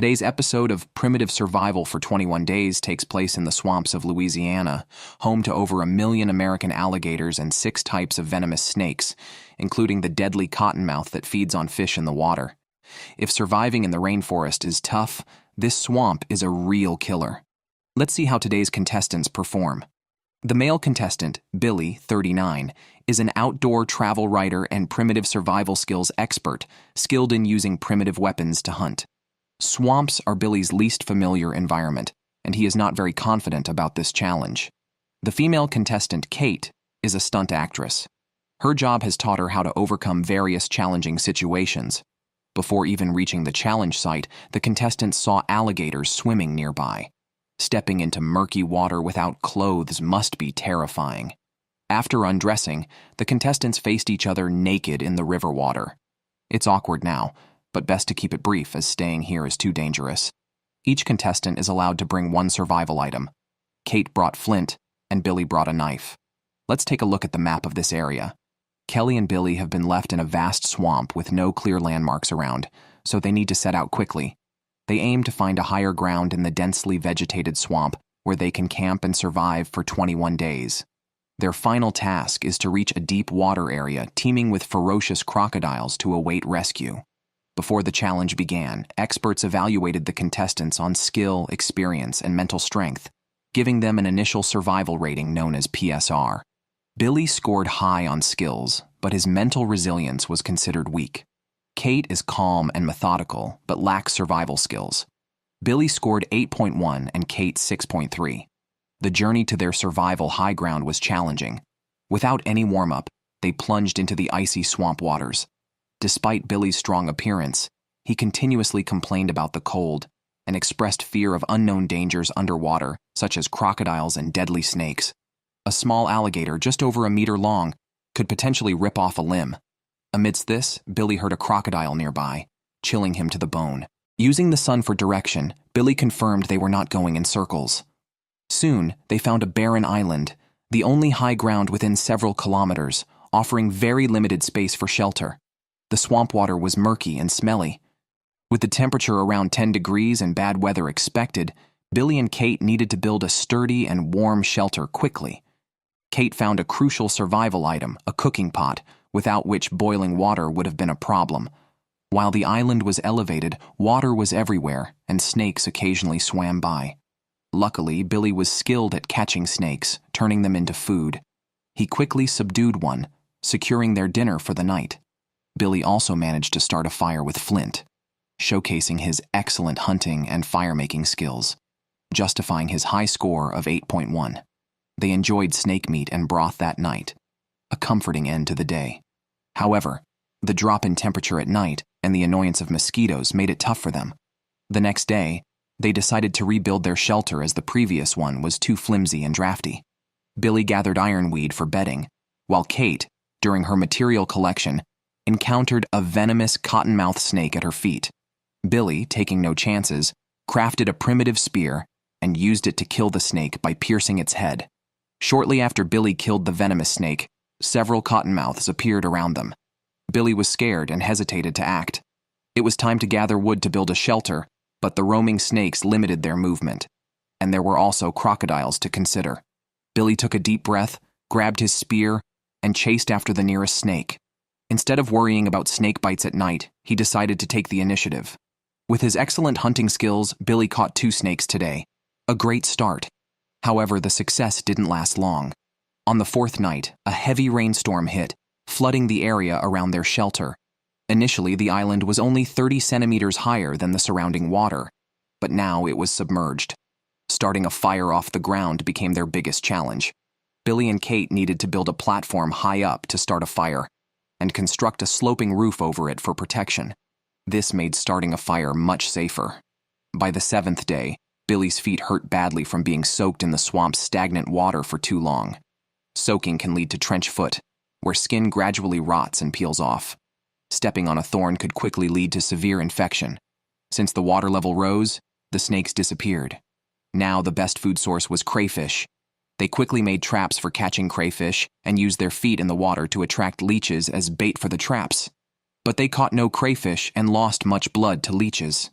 Today's episode of Primitive Survival for 21 Days takes place in the swamps of Louisiana, home to over 1 million American alligators and 6 types of venomous snakes, including the deadly cottonmouth that feeds on fish in the water. If surviving in the rainforest is tough, this swamp is a real killer. Let's see how today's contestants perform. The male contestant, Billy, 39, is an outdoor travel writer and primitive survival skills expert, skilled in using primitive weapons to hunt. Swamps are Billy's least familiar environment, and he is not very confident about this challenge. The female contestant, Kate, is a stunt actress. Her job has taught her how to overcome various challenging situations. Before even reaching the challenge site, the contestants saw alligators swimming nearby. Stepping into murky water without clothes must be terrifying. After undressing, the contestants faced each other naked in the river water. It's awkward now, but best to keep it brief as staying here is too dangerous. Each contestant is allowed to bring one survival item. Kate brought flint, and Billy brought a knife. Let's take a look at the map of this area. Kelly and Billy have been left in a vast swamp with no clear landmarks around, so they need to set out quickly. They aim to find a higher ground in the densely vegetated swamp where they can camp and survive for 21 days. Their final task is to reach a deep water area teeming with ferocious crocodiles to await rescue. Before the challenge began, experts evaluated the contestants on skill, experience, and mental strength, giving them an initial survival rating known as PSR. Billy scored high on skills, but his mental resilience was considered weak. Kate is calm and methodical, but lacks survival skills. Billy scored 8.1 and Kate 6.3. The journey to their survival high ground was challenging. Without any warm-up, they plunged into the icy swamp waters. Despite Billy's strong appearance, he continuously complained about the cold and expressed fear of unknown dangers underwater, such as crocodiles and deadly snakes. A small alligator just over 1 meter long could potentially rip off a limb. Amidst this, Billy heard a crocodile nearby, chilling him to the bone. Using the sun for direction, Billy confirmed they were not going in circles. Soon, they found a barren island, the only high ground within several kilometers, offering very limited space for shelter. The swamp water was murky and smelly. With the temperature around 10 degrees and bad weather expected, Billy and Kate needed to build a sturdy and warm shelter quickly. Kate found a crucial survival item, a cooking pot, without which boiling water would have been a problem. While the island was elevated, water was everywhere, and snakes occasionally swam by. Luckily, Billy was skilled at catching snakes, turning them into food. He quickly subdued one, securing their dinner for the night. Billy also managed to start a fire with flint, showcasing his excellent hunting and fire-making skills, justifying his high score of 8.1. They enjoyed snake meat and broth that night, a comforting end to the day. However, the drop in temperature at night and the annoyance of mosquitoes made it tough for them. The next day, they decided to rebuild their shelter as the previous one was too flimsy and drafty. Billy gathered ironweed for bedding, while Kate, during her material collection, encountered a venomous cottonmouth snake at her feet. Billy, taking no chances, crafted a primitive spear and used it to kill the snake by piercing its head. Shortly after Billy killed the venomous snake, several cottonmouths appeared around them. Billy was scared and hesitated to act. It was time to gather wood to build a shelter, but the roaming snakes limited their movement, and there were also crocodiles to consider. Billy took a deep breath, grabbed his spear, and chased after the nearest snake. Instead of worrying about snake bites at night, he decided to take the initiative. With his excellent hunting skills, Billy caught 2 snakes today. A great start. However, the success didn't last long. On the 4th night, a heavy rainstorm hit, flooding the area around their shelter. Initially, the island was only 30 centimeters higher than the surrounding water, but now it was submerged. Starting a fire off the ground became their biggest challenge. Billy and Kate needed to build a platform high up to start a fire, and construct a sloping roof over it for protection. This made starting a fire much safer. By the 7th day, Billy's feet hurt badly from being soaked in the swamp's stagnant water for too long. Soaking can lead to trench foot, where skin gradually rots and peels off. Stepping on a thorn could quickly lead to severe infection. Since the water level rose, the snakes disappeared. Now the best food source was crayfish. They quickly made traps for catching crayfish and used their feet in the water to attract leeches as bait for the traps. But they caught no crayfish and lost much blood to leeches.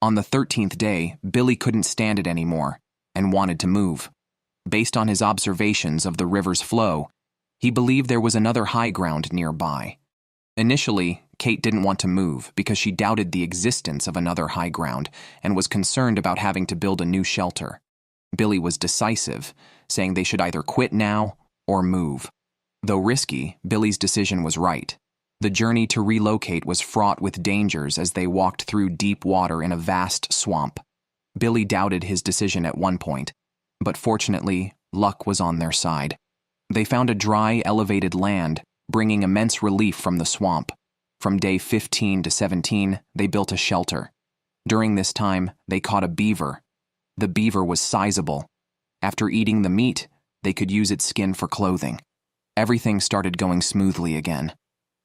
On the 13th day, Billy couldn't stand it anymore and wanted to move. Based on his observations of the river's flow, he believed there was another high ground nearby. Initially, Kate didn't want to move because she doubted the existence of another high ground and was concerned about having to build a new shelter. Billy was decisive, saying they should either quit now or move. Though risky, Billy's decision was right. The journey to relocate was fraught with dangers as they walked through deep water in a vast swamp. Billy doubted his decision at one point, but fortunately, luck was on their side. They found a dry, elevated land, bringing immense relief from the swamp. From day 15 to 17, they built a shelter. During this time, they caught a beaver. The beaver was sizable. After eating the meat, they could use its skin for clothing. Everything started going smoothly again.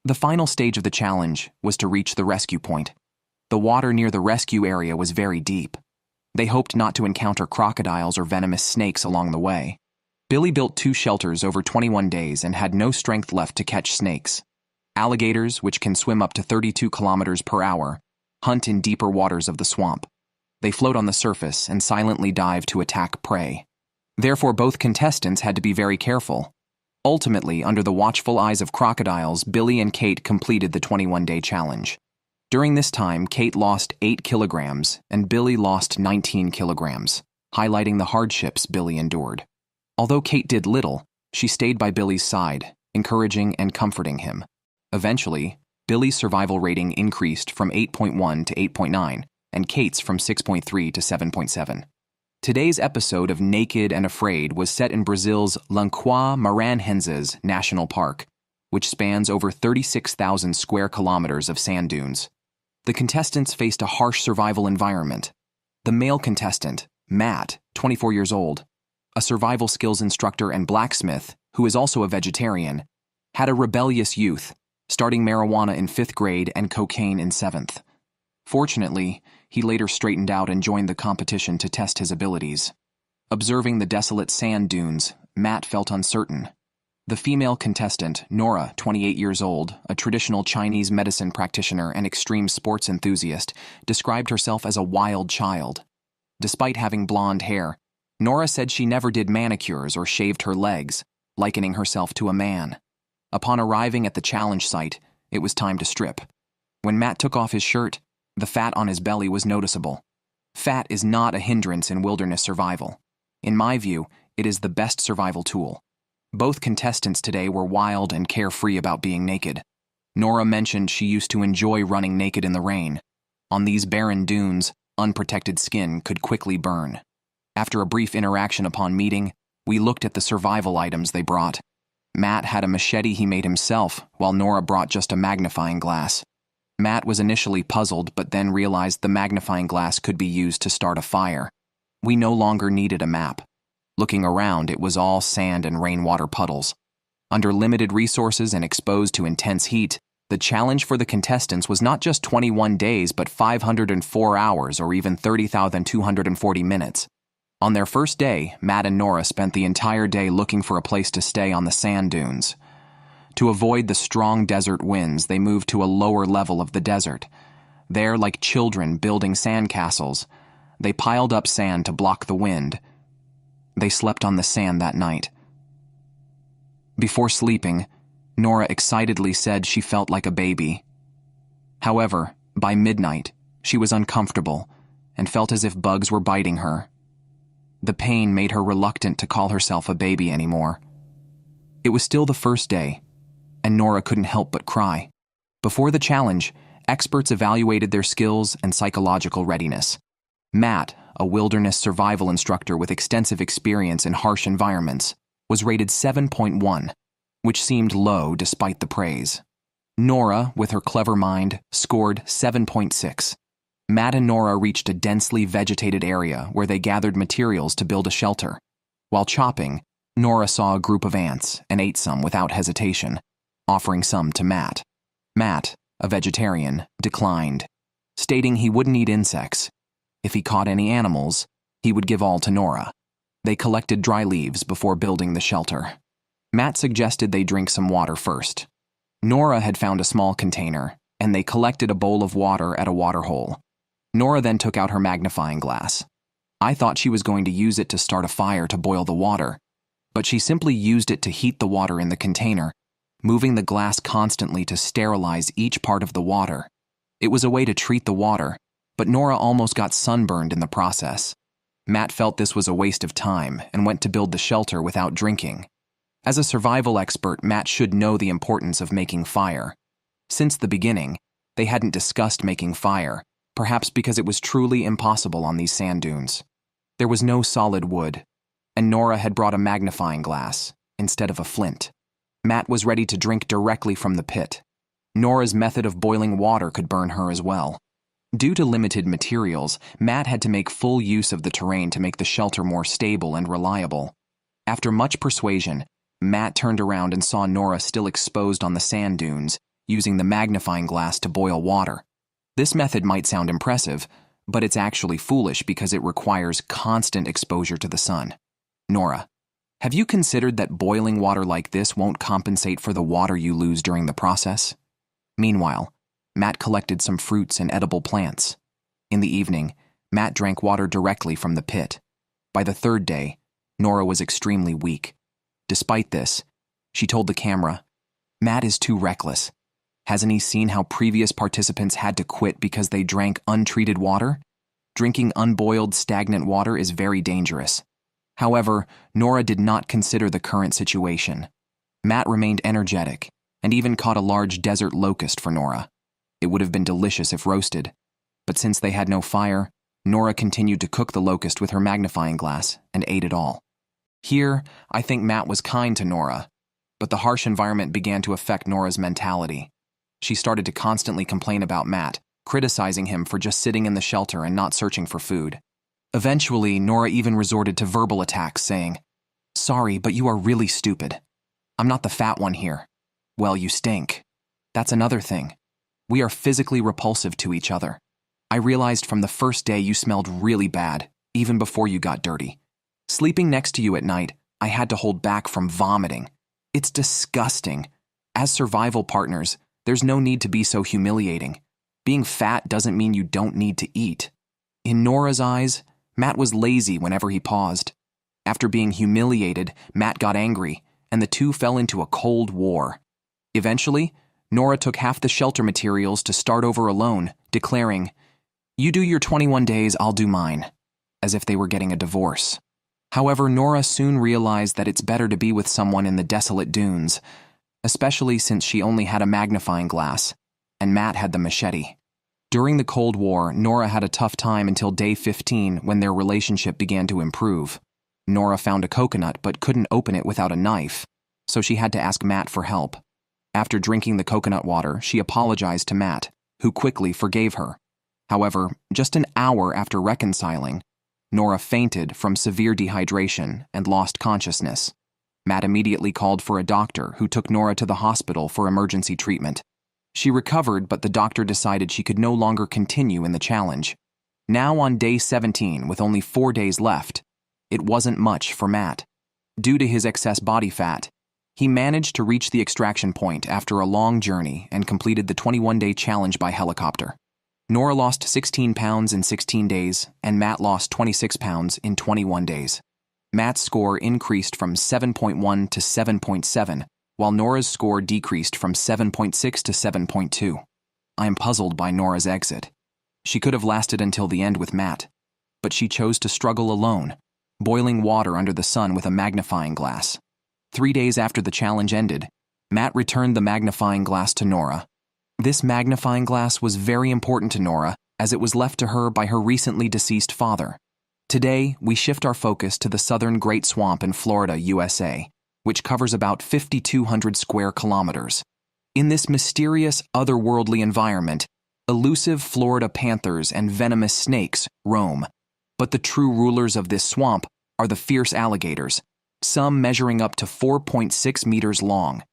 The final stage of the challenge was to reach the rescue point. The water near the rescue area was very deep. They hoped not to encounter crocodiles or venomous snakes along the way. Billy built 2 shelters over 21 days and had no strength left to catch snakes. Alligators, which can swim up to 32 kilometers per hour, hunt in deeper waters of the swamp. They float on the surface and silently dive to attack prey. Therefore, both contestants had to be very careful. Ultimately, under the watchful eyes of crocodiles, Billy and Kate completed the 21-day challenge. During this time, Kate lost 8 kilograms and Billy lost 19 kilograms, highlighting the hardships Billy endured. Although Kate did little, she stayed by Billy's side, encouraging and comforting him. Eventually, Billy's survival rating increased from 8.1 to 8.9, and Kate's from 6.3 to 7.7. Today's episode of Naked and Afraid was set in Brazil's Lagoa-Maranhenses National Park, which spans over 36,000 square kilometers of sand dunes. The contestants faced a harsh survival environment. The male contestant, Matt, 24 years old, a survival skills instructor and blacksmith, who is also a vegetarian, had a rebellious youth, starting marijuana in 5th grade and cocaine in 7th. Fortunately, he later straightened out and joined the competition to test his abilities. Observing the desolate sand dunes, Matt felt uncertain. The female contestant, Nora, 28 years old, a traditional Chinese medicine practitioner and extreme sports enthusiast, described herself as a wild child. Despite having blonde hair, Nora said she never did manicures or shaved her legs, likening herself to a man. Upon arriving at the challenge site, it was time to strip. When Matt took off his shirt, the fat on his belly was noticeable. Fat is not a hindrance in wilderness survival. In my view, it is the best survival tool. Both contestants today were wild and carefree about being naked. Nora mentioned she used to enjoy running naked in the rain. On these barren dunes, unprotected skin could quickly burn. After a brief interaction upon meeting, we looked at the survival items they brought. Matt had a machete he made himself, while Nora brought just a magnifying glass. Matt was initially puzzled, but then realized the magnifying glass could be used to start a fire. We no longer needed a map. Looking around, it was all sand and rainwater puddles. Under limited resources and exposed to intense heat, the challenge for the contestants was not just 21 days, but 504 hours or even 30,240 minutes. On their first day, Matt and Nora spent the entire day looking for a place to stay on the sand dunes. To avoid the strong desert winds, they moved to a lower level of the desert. There, like children building sandcastles, they piled up sand to block the wind. They slept on the sand that night. Before sleeping, Nora excitedly said she felt like a baby. However, by midnight, she was uncomfortable and felt as if bugs were biting her. The pain made her reluctant to call herself a baby anymore. It was still the first day, and Nora couldn't help but cry. Before the challenge, experts evaluated their skills and psychological readiness. Matt, a wilderness survival instructor with extensive experience in harsh environments, was rated 7.1, which seemed low despite the praise. Nora, with her clever mind, scored 7.6. Matt and Nora reached a densely vegetated area where they gathered materials to build a shelter. While chopping, Nora saw a group of ants and ate some without hesitation, offering some to Matt. Matt, a vegetarian, declined, stating he wouldn't eat insects. If he caught any animals, he would give all to Nora. They collected dry leaves before building the shelter. Matt suggested they drink some water first. Nora had found a small container, and they collected a bowl of water at a water hole. Nora then took out her magnifying glass. I thought she was going to use it to start a fire to boil the water, but she simply used it to heat the water in the container, moving the glass constantly to sterilize each part of the water. It was a way to treat the water, but Nora almost got sunburned in the process. Matt felt this was a waste of time and went to build the shelter without drinking. As a survival expert, Matt should know the importance of making fire. Since the beginning, they hadn't discussed making fire, perhaps because it was truly impossible on these sand dunes. There was no solid wood, and Nora had brought a magnifying glass instead of a flint. Matt was ready to drink directly from the pit. Nora's method of boiling water could burn her as well. Due to limited materials, Matt had to make full use of the terrain to make the shelter more stable and reliable. After much persuasion, Matt turned around and saw Nora still exposed on the sand dunes, using the magnifying glass to boil water. This method might sound impressive, but it's actually foolish because it requires constant exposure to the sun. Nora, have you considered that boiling water like this won't compensate for the water you lose during the process? Meanwhile, Matt collected some fruits and edible plants. In the evening, Matt drank water directly from the pit. By the third day, Nora was extremely weak. Despite this, she told the camera, "Matt is too reckless. Hasn't he seen how previous participants had to quit because they drank untreated water? Drinking unboiled, stagnant water is very dangerous." However, Nora did not consider the current situation. Matt remained energetic and even caught a large desert locust for Nora. It would have been delicious if roasted, but since they had no fire, Nora continued to cook the locust with her magnifying glass and ate it all. Here, I think Matt was kind to Nora, but the harsh environment began to affect Nora's mentality. She started to constantly complain about Matt, criticizing him for just sitting in the shelter and not searching for food. Eventually, Nora even resorted to verbal attacks, saying, "Sorry, but you are really stupid. I'm not the fat one here. Well, you stink. That's another thing. We are physically repulsive to each other. I realized from the first day you smelled really bad, even before you got dirty. Sleeping next to you at night, I had to hold back from vomiting. It's disgusting. As survival partners, there's no need to be so humiliating. Being fat doesn't mean you don't need to eat." In Nora's eyes, Matt was lazy whenever he paused. After being humiliated, Matt got angry, and the two fell into a cold war. Eventually, Nora took half the shelter materials to start over alone, declaring, "You do your 21 days, I'll do mine," as if they were getting a divorce. However, Nora soon realized that it's better to be with someone in the desolate dunes, especially since she only had a magnifying glass, and Matt had the machete. During the Cold War, Nora had a tough time until day 15 when their relationship began to improve. Nora found a coconut but couldn't open it without a knife, so she had to ask Matt for help. After drinking the coconut water, she apologized to Matt, who quickly forgave her. However, just an hour after reconciling, Nora fainted from severe dehydration and lost consciousness. Matt immediately called for a doctor who took Nora to the hospital for emergency treatment. She recovered, but the doctor decided she could no longer continue in the challenge. Now on day 17, with only 4 days left, it wasn't much for Matt. Due to his excess body fat, he managed to reach the extraction point after a long journey and completed the 21-day challenge by helicopter. Nora lost 16 pounds in 16 days, and Matt lost 26 pounds in 21 days. Matt's score increased from 7.1 to 7.7, while Nora's score decreased from 7.6 to 7.2. I am puzzled by Nora's exit. She could have lasted until the end with Matt, but she chose to struggle alone, boiling water under the sun with a magnifying glass. 3 days after the challenge ended, Matt returned the magnifying glass to Nora. This magnifying glass was very important to Nora as it was left to her by her recently deceased father. Today, we shift our focus to the southern Great Swamp in Florida, USA, which covers about 5,200 square kilometers. In this mysterious, otherworldly environment, elusive Florida panthers and venomous snakes roam. But the true rulers of this swamp are the fierce alligators, some measuring up to 4.6 meters long.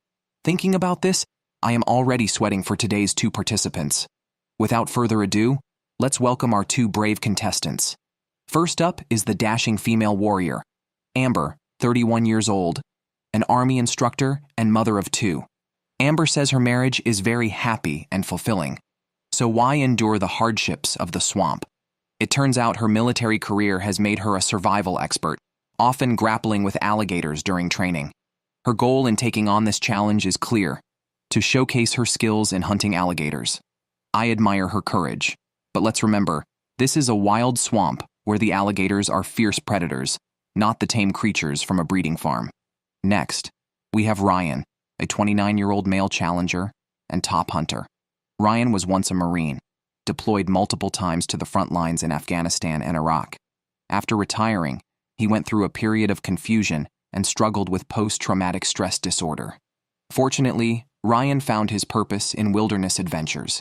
Thinking about this, I am already sweating for today's 2 participants. Without further ado, let's welcome our 2 brave contestants. First up is the dashing female warrior, Amber, 31 years old, an Army instructor and mother of 2. Amber says her marriage is very happy and fulfilling. So why endure the hardships of the swamp? It turns out her military career has made her a survival expert, often grappling with alligators during training. Her goal in taking on this challenge is clear: to showcase her skills in hunting alligators. I admire her courage, but let's remember, this is a wild swamp where the alligators are fierce predators, not the tame creatures from a breeding farm. Next, we have Ryan, a 29-year-old male challenger and top hunter. Ryan was once a Marine, deployed multiple times to the front lines in Afghanistan and Iraq. After retiring, he went through a period of confusion and struggled with post-traumatic stress disorder. Fortunately, Ryan found his purpose in wilderness adventures.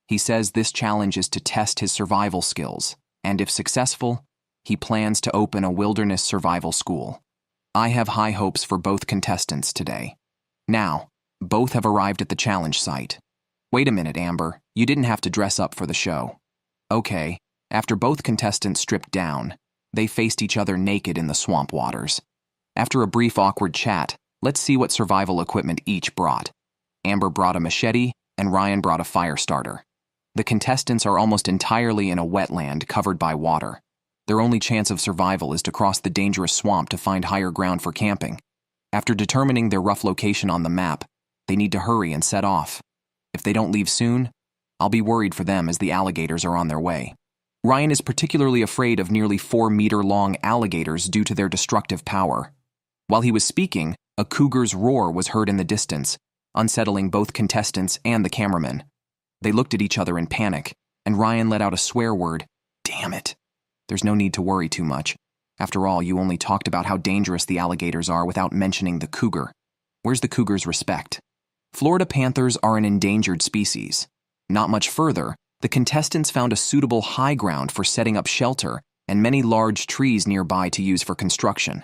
He says this challenge is to test his survival skills, and if successful, he plans to open a wilderness survival school. I have high hopes for both contestants today. Now, both have arrived at the challenge site. Wait a minute, Amber, you didn't have to dress up for the show. Okay, after both contestants stripped down, they faced each other naked in the swamp waters. After a brief awkward chat, let's see what survival equipment each brought. Amber brought a machete, and Ryan brought a fire starter. The contestants are almost entirely in a wetland covered by water. Their only chance of survival is to cross the dangerous swamp to find higher ground for camping. After determining their rough location on the map, they need to hurry and set off. If they don't leave soon, I'll be worried for them as the alligators are on their way. Ryan is particularly afraid of nearly 4-meter-long alligators due to their destructive power. While he was speaking, a cougar's roar was heard in the distance, unsettling both contestants and the cameraman. They looked at each other in panic, and Ryan let out a swear word. Damn it. There's no need to worry too much. After all, you only talked about how dangerous the alligators are without mentioning the cougar. Where's the cougar's respect? Florida panthers are an endangered species. Not much further, the contestants found a suitable high ground for setting up shelter and many large trees nearby to use for construction.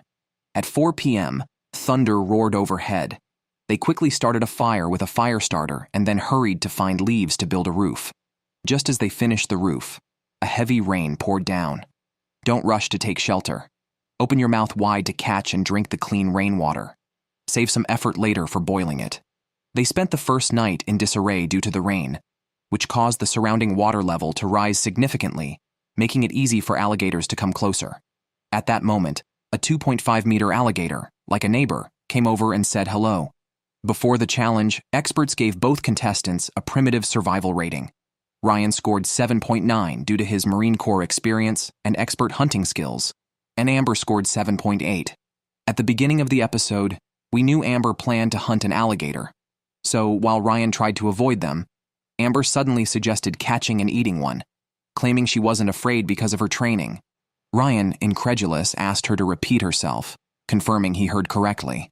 At 4 p.m., thunder roared overhead. They quickly started a fire with a fire starter and then hurried to find leaves to build a roof. Just as they finished the roof, a heavy rain poured down. Don't rush to take shelter. Open your mouth wide to catch and drink the clean rainwater. Save some effort later for boiling it. They spent the first night in disarray due to the rain, which caused the surrounding water level to rise significantly, making it easy for alligators to come closer. At that moment, a 2.5-meter alligator, like a neighbor, came over and said hello. Before the challenge, experts gave both contestants a primitive survival rating. Ryan scored 7.9 due to his Marine Corps experience and expert hunting skills, and Amber scored 7.8. At the beginning of the episode, we knew Amber planned to hunt an alligator. So, while Ryan tried to avoid them, Amber suddenly suggested catching and eating one, claiming she wasn't afraid because of her training. Ryan, incredulous, asked her to repeat herself, confirming he heard correctly.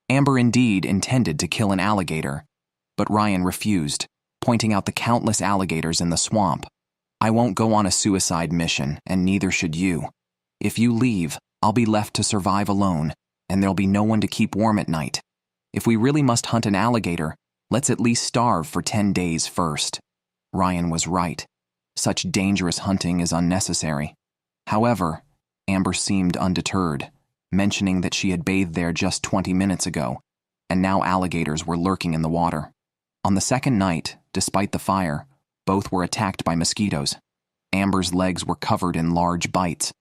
Amber indeed intended to kill an alligator, but Ryan refused, pointing out the countless alligators in the swamp. I won't go on a suicide mission, and neither should you. If you leave, I'll be left to survive alone, and there'll be no one to keep warm at night. If we really must hunt an alligator, let's at least starve for 10 days first. Ryan was right. Such dangerous hunting is unnecessary. However, Amber seemed undeterred, mentioning that she had bathed there just 20 minutes ago, and now alligators were lurking in the water. On the second night, despite the fire, both were attacked by mosquitoes. Amber's legs were covered in large bites.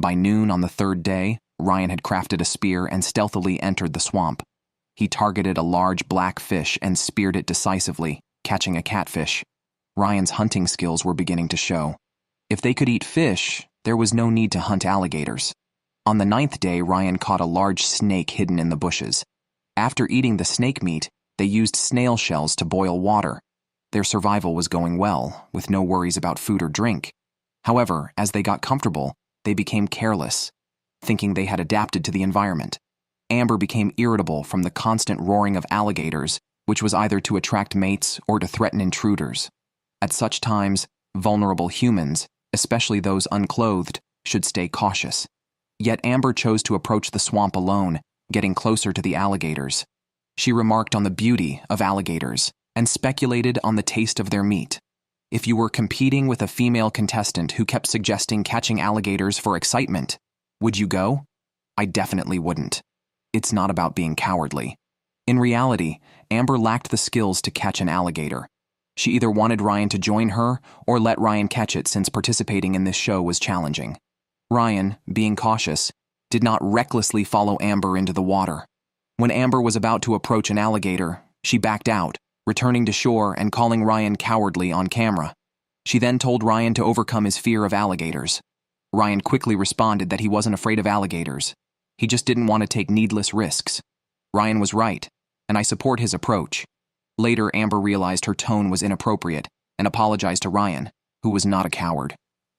By noon on the third day, Ryan had crafted a spear and stealthily entered the swamp. He targeted a large black fish and speared it decisively, catching a catfish. Ryan's hunting skills were beginning to show. If they could eat fish, there was no need to hunt alligators. On the 9th day, Ryan caught a large snake hidden in the bushes. After eating the snake meat, they used snail shells to boil water. Their survival was going well, with no worries about food or drink. However, as they got comfortable, they became careless, thinking they had adapted to the environment. Amber became irritable from the constant roaring of alligators, which was either to attract mates or to threaten intruders. At such times, vulnerable humans, especially those unclothed, should stay cautious. Yet Amber chose to approach the swamp alone, getting closer to the alligators. She remarked on the beauty of alligators and speculated on the taste of their meat. If you were competing with a female contestant who kept suggesting catching alligators for excitement, would you go? I definitely wouldn't. It's not about being cowardly. In reality, Amber lacked the skills to catch an alligator. She either wanted Ryan to join her or let Ryan catch it since participating in this show was challenging. Ryan, being cautious, did not recklessly follow Amber into the water. When Amber was about to approach an alligator, she backed out, returning to shore and calling Ryan cowardly on camera. She then told Ryan to overcome his fear of alligators. Ryan quickly responded that he wasn't afraid of alligators. He just didn't want to take needless risks. Ryan was right, and I support his approach. Later, Amber realized her tone was inappropriate and apologized to Ryan, who was not a coward.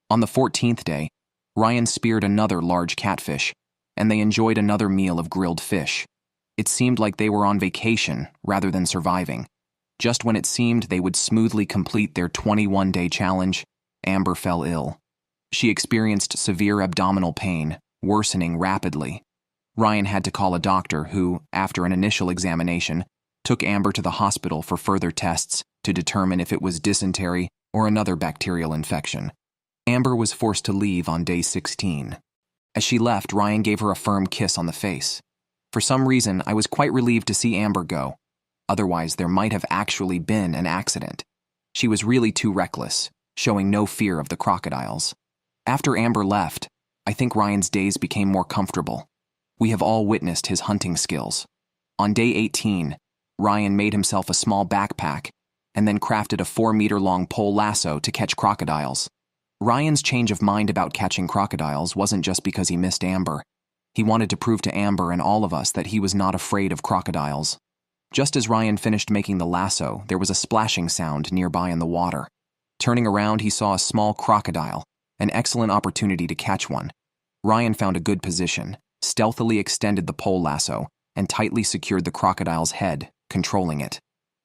On the 14th day, Ryan speared another large catfish, and they enjoyed another meal of grilled fish. It seemed like they were on vacation rather than surviving. Just when it seemed they would smoothly complete their 21-day challenge, Amber fell ill. She experienced severe abdominal pain, worsening rapidly. Ryan had to call a doctor who, after an initial examination, took Amber to the hospital for further tests to determine if it was dysentery or another bacterial infection. Amber was forced to leave on day 16. As she left, Ryan gave her a firm kiss on the face. For some reason, I was quite relieved to see Amber go. Otherwise, there might have actually been an accident. She was really too reckless, showing no fear of the crocodiles. After Amber left, I think Ryan's days became more comfortable. We have all witnessed his hunting skills. On day 18, Ryan made himself a small backpack and then crafted a 4-meter-long pole lasso to catch crocodiles. Ryan's change of mind about catching crocodiles wasn't just because he missed Amber. He wanted to prove to Amber and all of us that he was not afraid of crocodiles. Just as Ryan finished making the lasso, there was a splashing sound nearby in the water. Turning around, he saw a small crocodile, an excellent opportunity to catch one. Ryan found a good position, stealthily extended the pole lasso, and tightly secured the crocodile's head, controlling it.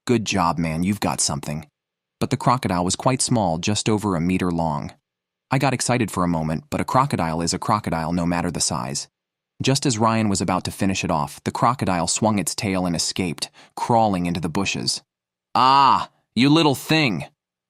Good job, man, you've got something. But the crocodile was quite small, just over a meter long. I got excited for a moment, but a crocodile is a crocodile no matter the size. Just as Ryan was about to finish it off, the crocodile swung its tail and escaped, crawling into the bushes. Ah, you little thing!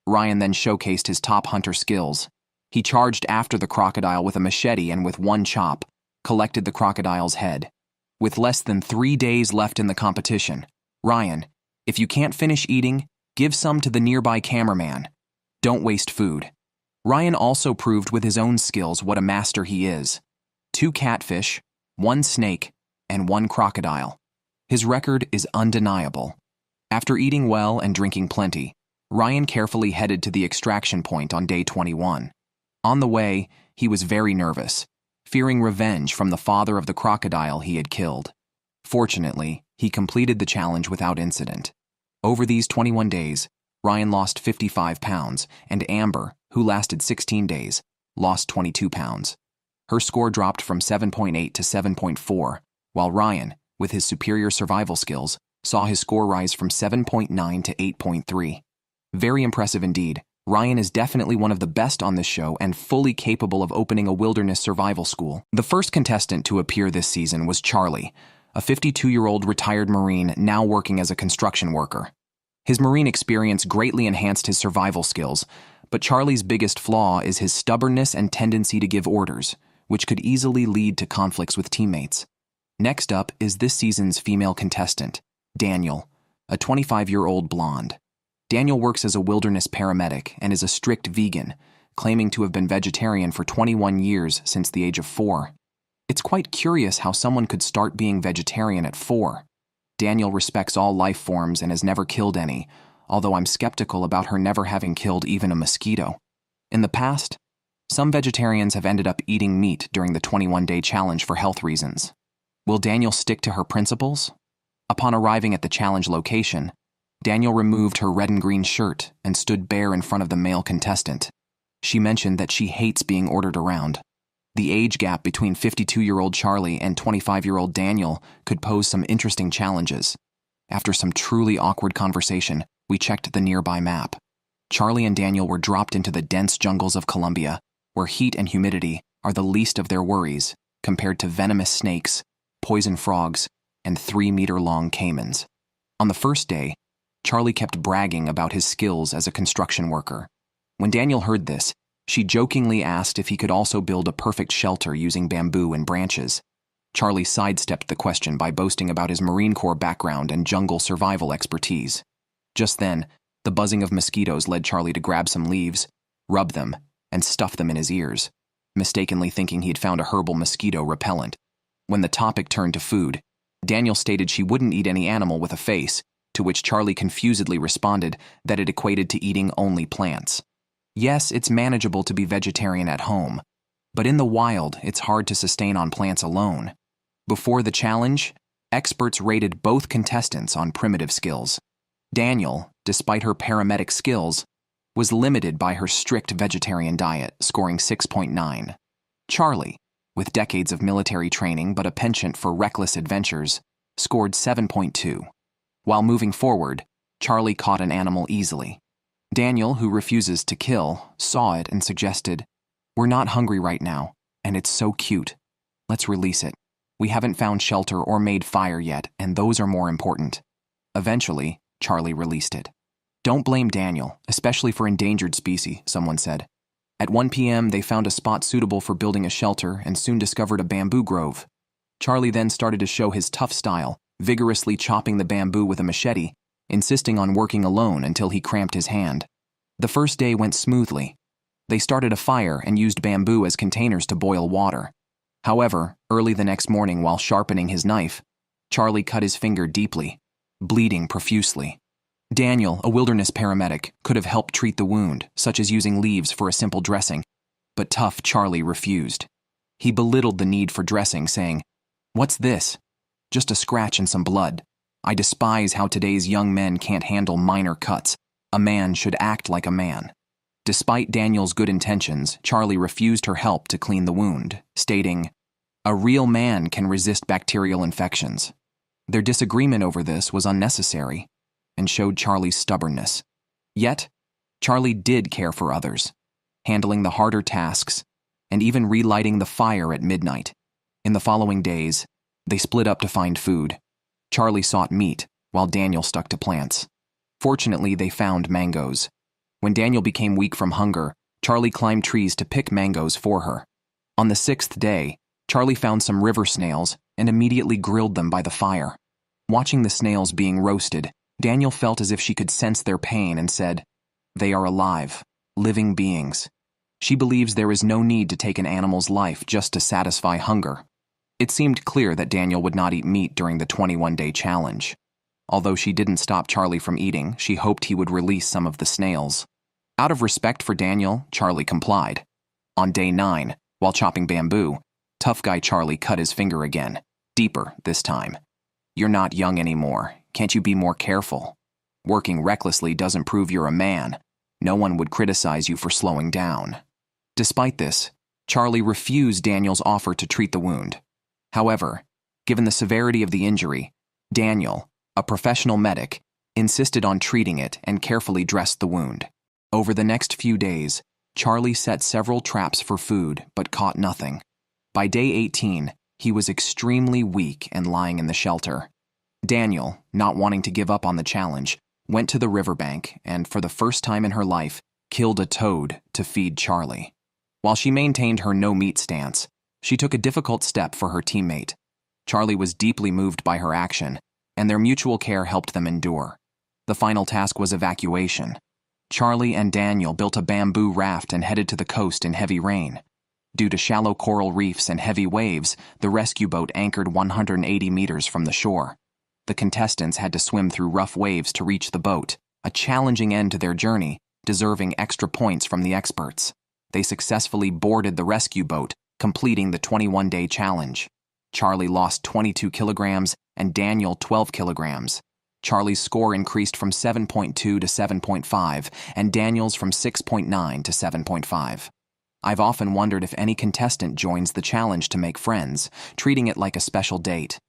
Ryan then showcased his top hunter skills. He charged after the crocodile with a machete and with one chop, collected the crocodile's head. With less than 3 days left in the competition, Ryan, if you can't finish eating, give some to the nearby cameraman. Don't waste food. Ryan also proved with his own skills what a master he is. 2 catfish, 1 snake, and 1 crocodile. His record is undeniable. After eating well and drinking plenty, Ryan carefully headed to the extraction point on day 21. On the way, he was very nervous, fearing revenge from the father of the crocodile he had killed. Fortunately, he completed the challenge without incident. Over these 21 days, Ryan lost 55 pounds, and Amber, who lasted 16 days, lost 22 pounds. Her score dropped from 7.8 to 7.4, while Ryan, with his superior survival skills, saw his score rise from 7.9 to 8.3. Very impressive indeed. Ryan is definitely one of the best on this show and fully capable of opening a wilderness survival school. The first contestant to appear this season was Charlie, a 52-year-old retired Marine now working as a construction worker. His Marine experience greatly enhanced his survival skills, but Charlie's biggest flaw is his stubbornness and tendency to give orders, which could easily lead to conflicts with teammates. Next up is this season's female contestant, Daniel, a 25-year-old blonde. Daniel works as a wilderness paramedic and is a strict vegan, claiming to have been vegetarian for 21 years since the age of 4. It's quite curious how someone could start being vegetarian at 4. Daniel respects all life forms and has never killed any, although I'm skeptical about her never having killed even a mosquito. In the past, some vegetarians have ended up eating meat during the 21-day challenge for health reasons. Will Daniel stick to her principles? Upon arriving at the challenge location, Daniel removed her red and green shirt and stood bare in front of the male contestant. She mentioned that she hates being ordered around. The age gap between 52-year-old Charlie and 25-year-old Daniel could pose some interesting challenges. After some truly awkward conversation, we checked the nearby map. Charlie and Daniel were dropped into the dense jungles of Colombia, where heat and humidity are the least of their worries compared to venomous snakes, poison frogs, and 3-meter-long caimans. On the first day, Charlie kept bragging about his skills as a construction worker. When Daniel heard this, she jokingly asked if he could also build a perfect shelter using bamboo and branches. Charlie sidestepped the question by boasting about his Marine Corps background and jungle survival expertise. Just then, The buzzing of mosquitoes led Charlie to grab some leaves, rub them, and stuff them in his ears, mistakenly thinking he'd found a herbal mosquito repellent. When the topic turned to food, Daniel stated she wouldn't eat any animal with a face, to which Charlie confusedly responded that it equated to eating only plants. Yes, it's manageable to be vegetarian at home, but in the wild, it's hard to sustain on plants alone. Before the challenge, experts rated both contestants on primitive skills. Daniel, despite her paramedic skills, was limited by her strict vegetarian diet, scoring 6.9. Charlie, with decades of military training but a penchant for reckless adventures, scored 7.2. While moving forward, Charlie caught an animal easily. Daniel, who refuses to kill, saw it and suggested, "We're not hungry right now, and it's so cute. Let's release it. We haven't found shelter or made fire yet, and those are more important." Eventually, Charlie released it. "Don't blame Daniel, especially for endangered species," someone said. At 1 p.m., they found a spot suitable for building a shelter and soon discovered a bamboo grove. Charlie then started to show his tough style, vigorously chopping the bamboo with a machete, insisting on working alone until he cramped his hand. The first day went smoothly. They started a fire and used bamboo as containers to boil water. However, early the next morning while sharpening his knife, Charlie cut his finger deeply, bleeding profusely. Daniel, a wilderness paramedic, could have helped treat the wound, such as using leaves for a simple dressing, but tough Charlie refused. He belittled the need for dressing, saying, "What's this? Just a scratch and some blood. I despise how today's young men can't handle minor cuts. A man should act like a man." Despite Daniel's good intentions, Charlie refused her help to clean the wound, stating, "A real man can resist bacterial infections." Their disagreement over this was unnecessary and showed Charlie's stubbornness. Yet, Charlie did care for others, handling the harder tasks and even relighting the fire at midnight. In the following days, they split up to find food. Charlie sought meat, while Daniel stuck to plants. Fortunately, they found mangoes. When Daniel became weak from hunger, Charlie climbed trees to pick mangoes for her. On the 6th day, Charlie found some river snails and immediately grilled them by the fire. Watching the snails being roasted, Daniel felt as if she could sense their pain and said, "They are alive, living beings." She believes there is no need to take an animal's life just to satisfy hunger. It seemed clear that Daniel would not eat meat during the 21-day challenge. Although she didn't stop Charlie from eating, she hoped he would release some of the snails. Out of respect for Daniel, Charlie complied. On day 9, while chopping bamboo, tough guy Charlie cut his finger again, deeper this time. "You're not young anymore. Can't you be more careful? Working recklessly doesn't prove you're a man. No one would criticize you for slowing down." Despite this, Charlie refused Daniel's offer to treat the wound. However, given the severity of the injury, Daniel, a professional medic, insisted on treating it and carefully dressed the wound. Over the next few days, Charlie set several traps for food but caught nothing. By day 18, he was extremely weak and lying in the shelter. Daniel, not wanting to give up on the challenge, went to the riverbank and, for the first time in her life, killed a toad to feed Charlie. While she maintained her no-meat stance, she took a difficult step for her teammate. Charlie was deeply moved by her action, and their mutual care helped them endure. The final task was evacuation. Charlie and Daniel built a bamboo raft and headed to the coast in heavy rain. Due to shallow coral reefs and heavy waves, the rescue boat anchored 180 meters from the shore. The contestants had to swim through rough waves to reach the boat, a challenging end to their journey, deserving extra points from the experts. They successfully boarded the rescue boat, completing the 21-day challenge. Charlie lost 22 kilograms and Daniel 12 kilograms. Charlie's score increased from 7.2 to 7.5 and Daniel's from 6.9 to 7.5. I've often wondered if any contestant joins the challenge to make friends, treating it like a special date.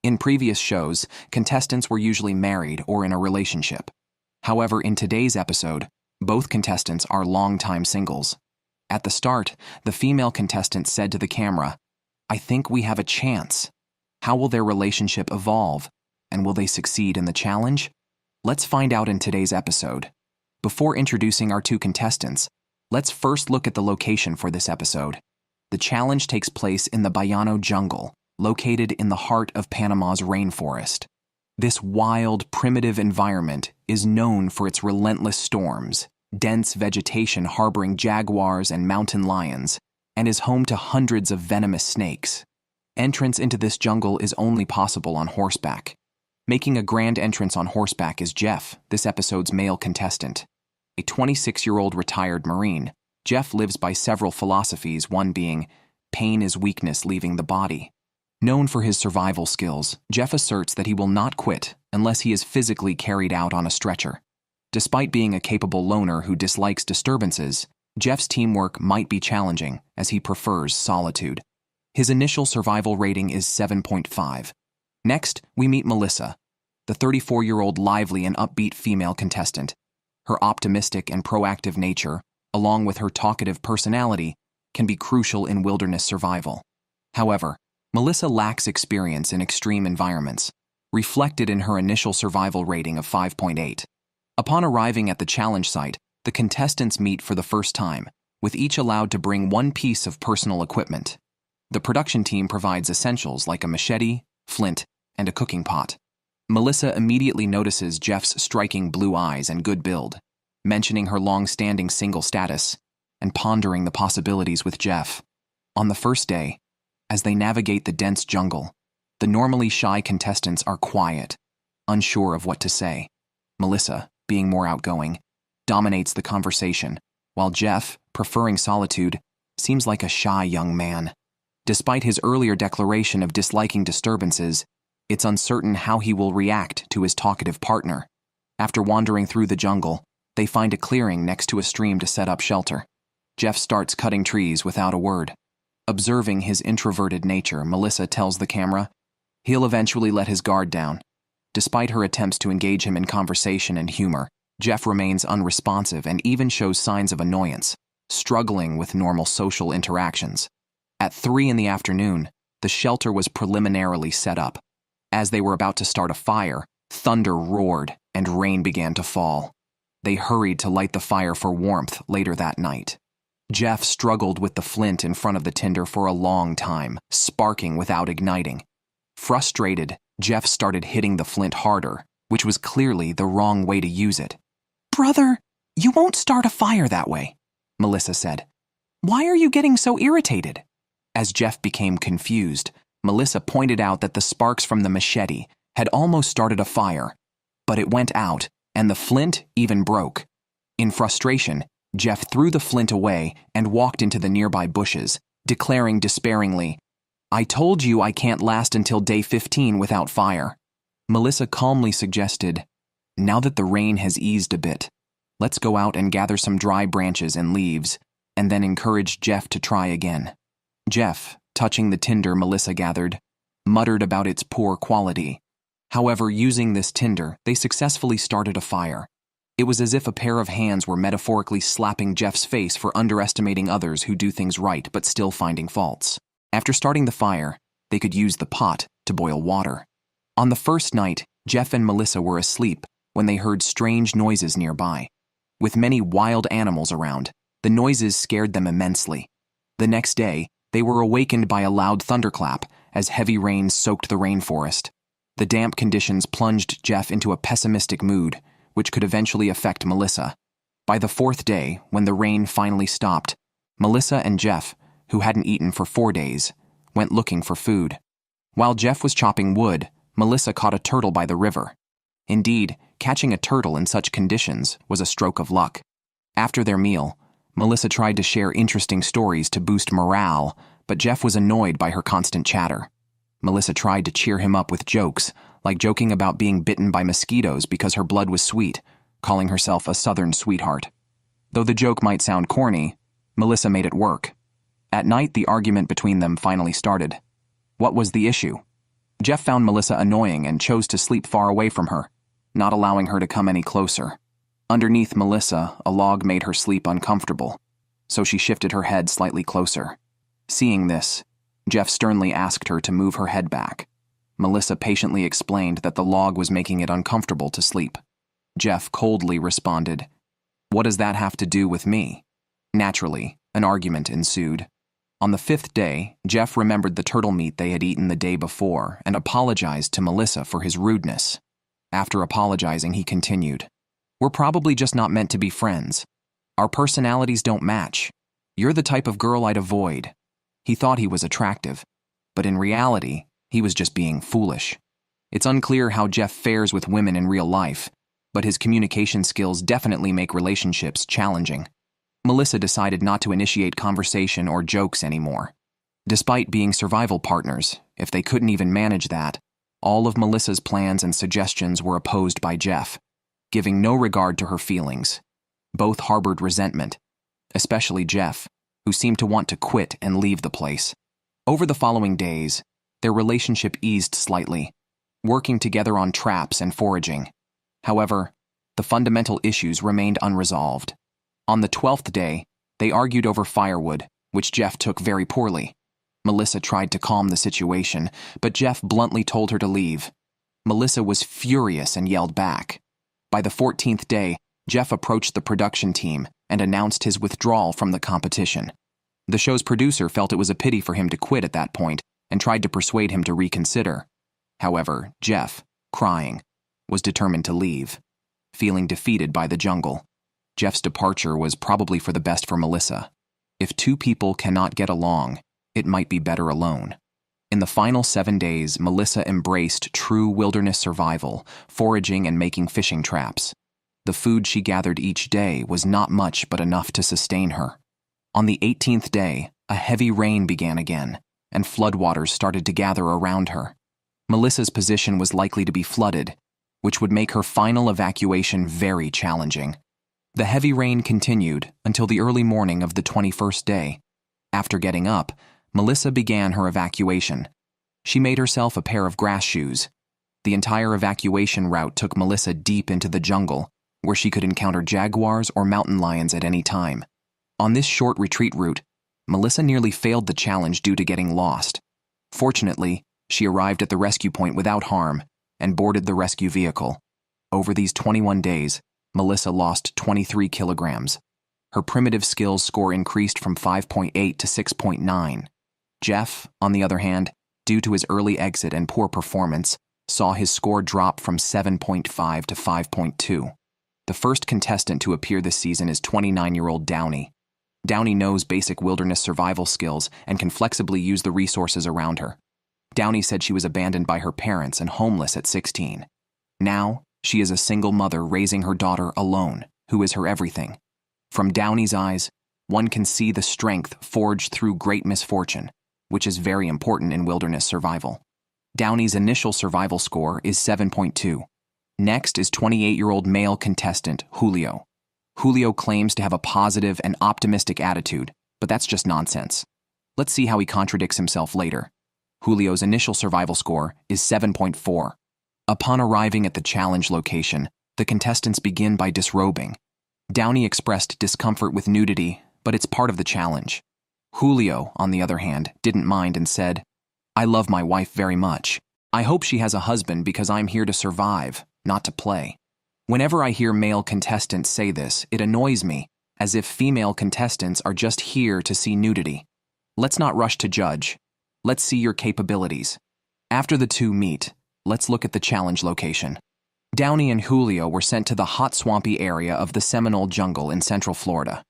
In previous shows, contestants were usually married or in a relationship. However, in today's episode, both contestants are longtime singles. At the start, the female contestant said to the camera, "I think we have a chance." How will their relationship evolve, and will they succeed in the challenge? Let's find out in today's episode. Before introducing our two contestants, let's first look at the location for this episode. The challenge takes place in the Bayano jungle, located in the heart of Panama's rainforest. This wild, primitive environment is known for its relentless storms, dense vegetation harboring jaguars and mountain lions, and is home to hundreds of venomous snakes. Entrance into this jungle is only possible on horseback. Making a grand entrance on horseback is Jeff, this episode's male contestant. A 26-year-old retired Marine, Jeff lives by several philosophies, one being, pain is weakness leaving the body. Known for his survival skills, Jeff asserts that he will not quit unless he is physically carried out on a stretcher. Despite being a capable loner who dislikes disturbances, Jeff's teamwork might be challenging as he prefers solitude. His initial survival rating is 7.5. Next, we meet Melissa, the 34-year-old lively and upbeat female contestant. Her optimistic and proactive nature, along with her talkative personality, can be crucial in wilderness survival. However, Melissa lacks experience in extreme environments, reflected in her initial survival rating of 5.8. Upon arriving at the challenge site, the contestants meet for the first time, with each allowed to bring one piece of personal equipment. The production team provides essentials like a machete, flint, and a cooking pot. Melissa immediately notices Jeff's striking blue eyes and good build, mentioning her long-standing single status, and pondering the possibilities with Jeff. On the first day, as they navigate the dense jungle, the normally shy contestants are quiet, unsure of what to say. Melissa, being more outgoing, dominates the conversation, while Jeff, preferring solitude, seems like a shy young man. Despite his earlier declaration of disliking disturbances, it's uncertain how he will react to his talkative partner. After wandering through the jungle, they find a clearing next to a stream to set up shelter. Jeff starts cutting trees without a word. Observing his introverted nature, Melissa tells the camera he'll eventually let his guard down. Despite her attempts to engage him in conversation and humor, Jeff remains unresponsive and even shows signs of annoyance, struggling with normal social interactions. At 3 in the afternoon, the shelter was preliminarily set up. As they were about to start a fire, thunder roared and rain began to fall. They hurried to light the fire for warmth later that night. Jeff struggled with the flint in front of the tinder for a long time, sparking without igniting. Frustrated, Jeff started hitting the flint harder, which was clearly the wrong way to use it. "Brother, you won't start a fire that way," Melissa said. "Why are you getting so irritated?" As Jeff became confused, Melissa pointed out that the sparks from the machete had almost started a fire, but it went out, and the flint even broke. In frustration, Jeff threw the flint away and walked into the nearby bushes, declaring despairingly, "I told you I can't last until day 15 without fire." Melissa calmly suggested, "Now that the rain has eased a bit, let's go out and gather some dry branches and leaves, and then encourage Jeff to try again." Jeff, touching the tinder Melissa gathered, muttered about its poor quality. However, using this tinder, they successfully started a fire. It was as if a pair of hands were metaphorically slapping Jeff's face for underestimating others who do things right but still finding faults. After starting the fire, they could use the pot to boil water. On the first night, Jeff and Melissa were asleep when they heard strange noises nearby. With many wild animals around, the noises scared them immensely. The next day, they were awakened by a loud thunderclap as heavy rain soaked the rainforest. The damp conditions plunged Jeff into a pessimistic mood, which could eventually affect Melissa. By the 4th day, when the rain finally stopped, Melissa and Jeff, who hadn't eaten for 4 days, went looking for food. While Jeff was chopping wood, Melissa caught a turtle by the river. Indeed, catching a turtle in such conditions was a stroke of luck. After their meal, Melissa tried to share interesting stories to boost morale, but Jeff was annoyed by her constant chatter. Melissa tried to cheer him up with jokes, like joking about being bitten by mosquitoes because her blood was sweet, calling herself a southern sweetheart. Though the joke might sound corny, Melissa made it work. At night, the argument between them finally started. What was the issue? Jeff found Melissa annoying and chose to sleep far away from her, not allowing her to come any closer. Underneath Melissa, a log made her sleep uncomfortable, so she shifted her head slightly closer. Seeing this, Jeff sternly asked her to move her head back. Melissa patiently explained that the log was making it uncomfortable to sleep. Jeff coldly responded, "What does that have to do with me?" Naturally, an argument ensued. On the 5th day, Jeff remembered the turtle meat they had eaten the day before and apologized to Melissa for his rudeness. After apologizing, he continued, "We're probably just not meant to be friends. Our personalities don't match. You're the type of girl I'd avoid." He thought he was attractive, but in reality, he was just being foolish. It's unclear how Jeff fares with women in real life, but his communication skills definitely make relationships challenging. Melissa decided not to initiate conversation or jokes anymore. Despite being survival partners, if they couldn't even manage that, all of Melissa's plans and suggestions were opposed by Jeff, giving no regard to her feelings. Both harbored resentment, especially Jeff, who seemed to want to quit and leave the place. Over the following days, their relationship eased slightly, working together on traps and foraging. However, the fundamental issues remained unresolved. On the 12th day, they argued over firewood, which Jeff took very poorly. Melissa tried to calm the situation, but Jeff bluntly told her to leave. Melissa was furious and yelled back. By the 14th day, Jeff approached the production team and announced his withdrawal from the competition. The show's producer felt it was a pity for him to quit at that point and tried to persuade him to reconsider. However, Jeff, crying, was determined to leave, feeling defeated by the jungle. Jeff's departure was probably for the best for Melissa. If two people cannot get along, it might be better alone. In the final 7 days, Melissa embraced true wilderness survival, foraging and making fishing traps. The food she gathered each day was not much but enough to sustain her. On the 18th day, a heavy rain began again, and floodwaters started to gather around her. Melissa's position was likely to be flooded, which would make her final evacuation very challenging. The heavy rain continued until the early morning of the 21st day. After getting up, Melissa began her evacuation. She made herself a pair of grass shoes. The entire evacuation route took Melissa deep into the jungle, where she could encounter jaguars or mountain lions at any time. On this short retreat route, Melissa nearly failed the challenge due to getting lost. Fortunately, she arrived at the rescue point without harm and boarded the rescue vehicle. Over these 21 days, Melissa lost 23 kilograms. Her primitive skills score increased from 5.8 to 6.9. Jeff, on the other hand, due to his early exit and poor performance, saw his score drop from 7.5 to 5.2. The first contestant to appear this season is 29-year-old Downey. Downey knows basic wilderness survival skills and can flexibly use the resources around her. Downey said she was abandoned by her parents and homeless at 16. Now, she is a single mother raising her daughter alone, who is her everything. From Downey's eyes, one can see the strength forged through great misfortune, which is very important in wilderness survival. Downey's initial survival score is 7.2. Next is 28-year-old male contestant Julio. Julio claims to have a positive and optimistic attitude, but that's just nonsense. Let's see how he contradicts himself later. Julio's initial survival score is 7.4. Upon arriving at the challenge location, the contestants begin by disrobing. Downey expressed discomfort with nudity, but it's part of the challenge. Julio, on the other hand, didn't mind and said, "I love my wife very much. I hope she has a husband because I'm here to survive, not to play." Whenever I hear male contestants say this, it annoys me, as if female contestants are just here to see nudity. Let's not rush to judge. Let's see your capabilities. After the two meet, let's look at the challenge location. Downey and Julio were sent to the hot swampy area of the Seminole Jungle in Central Florida.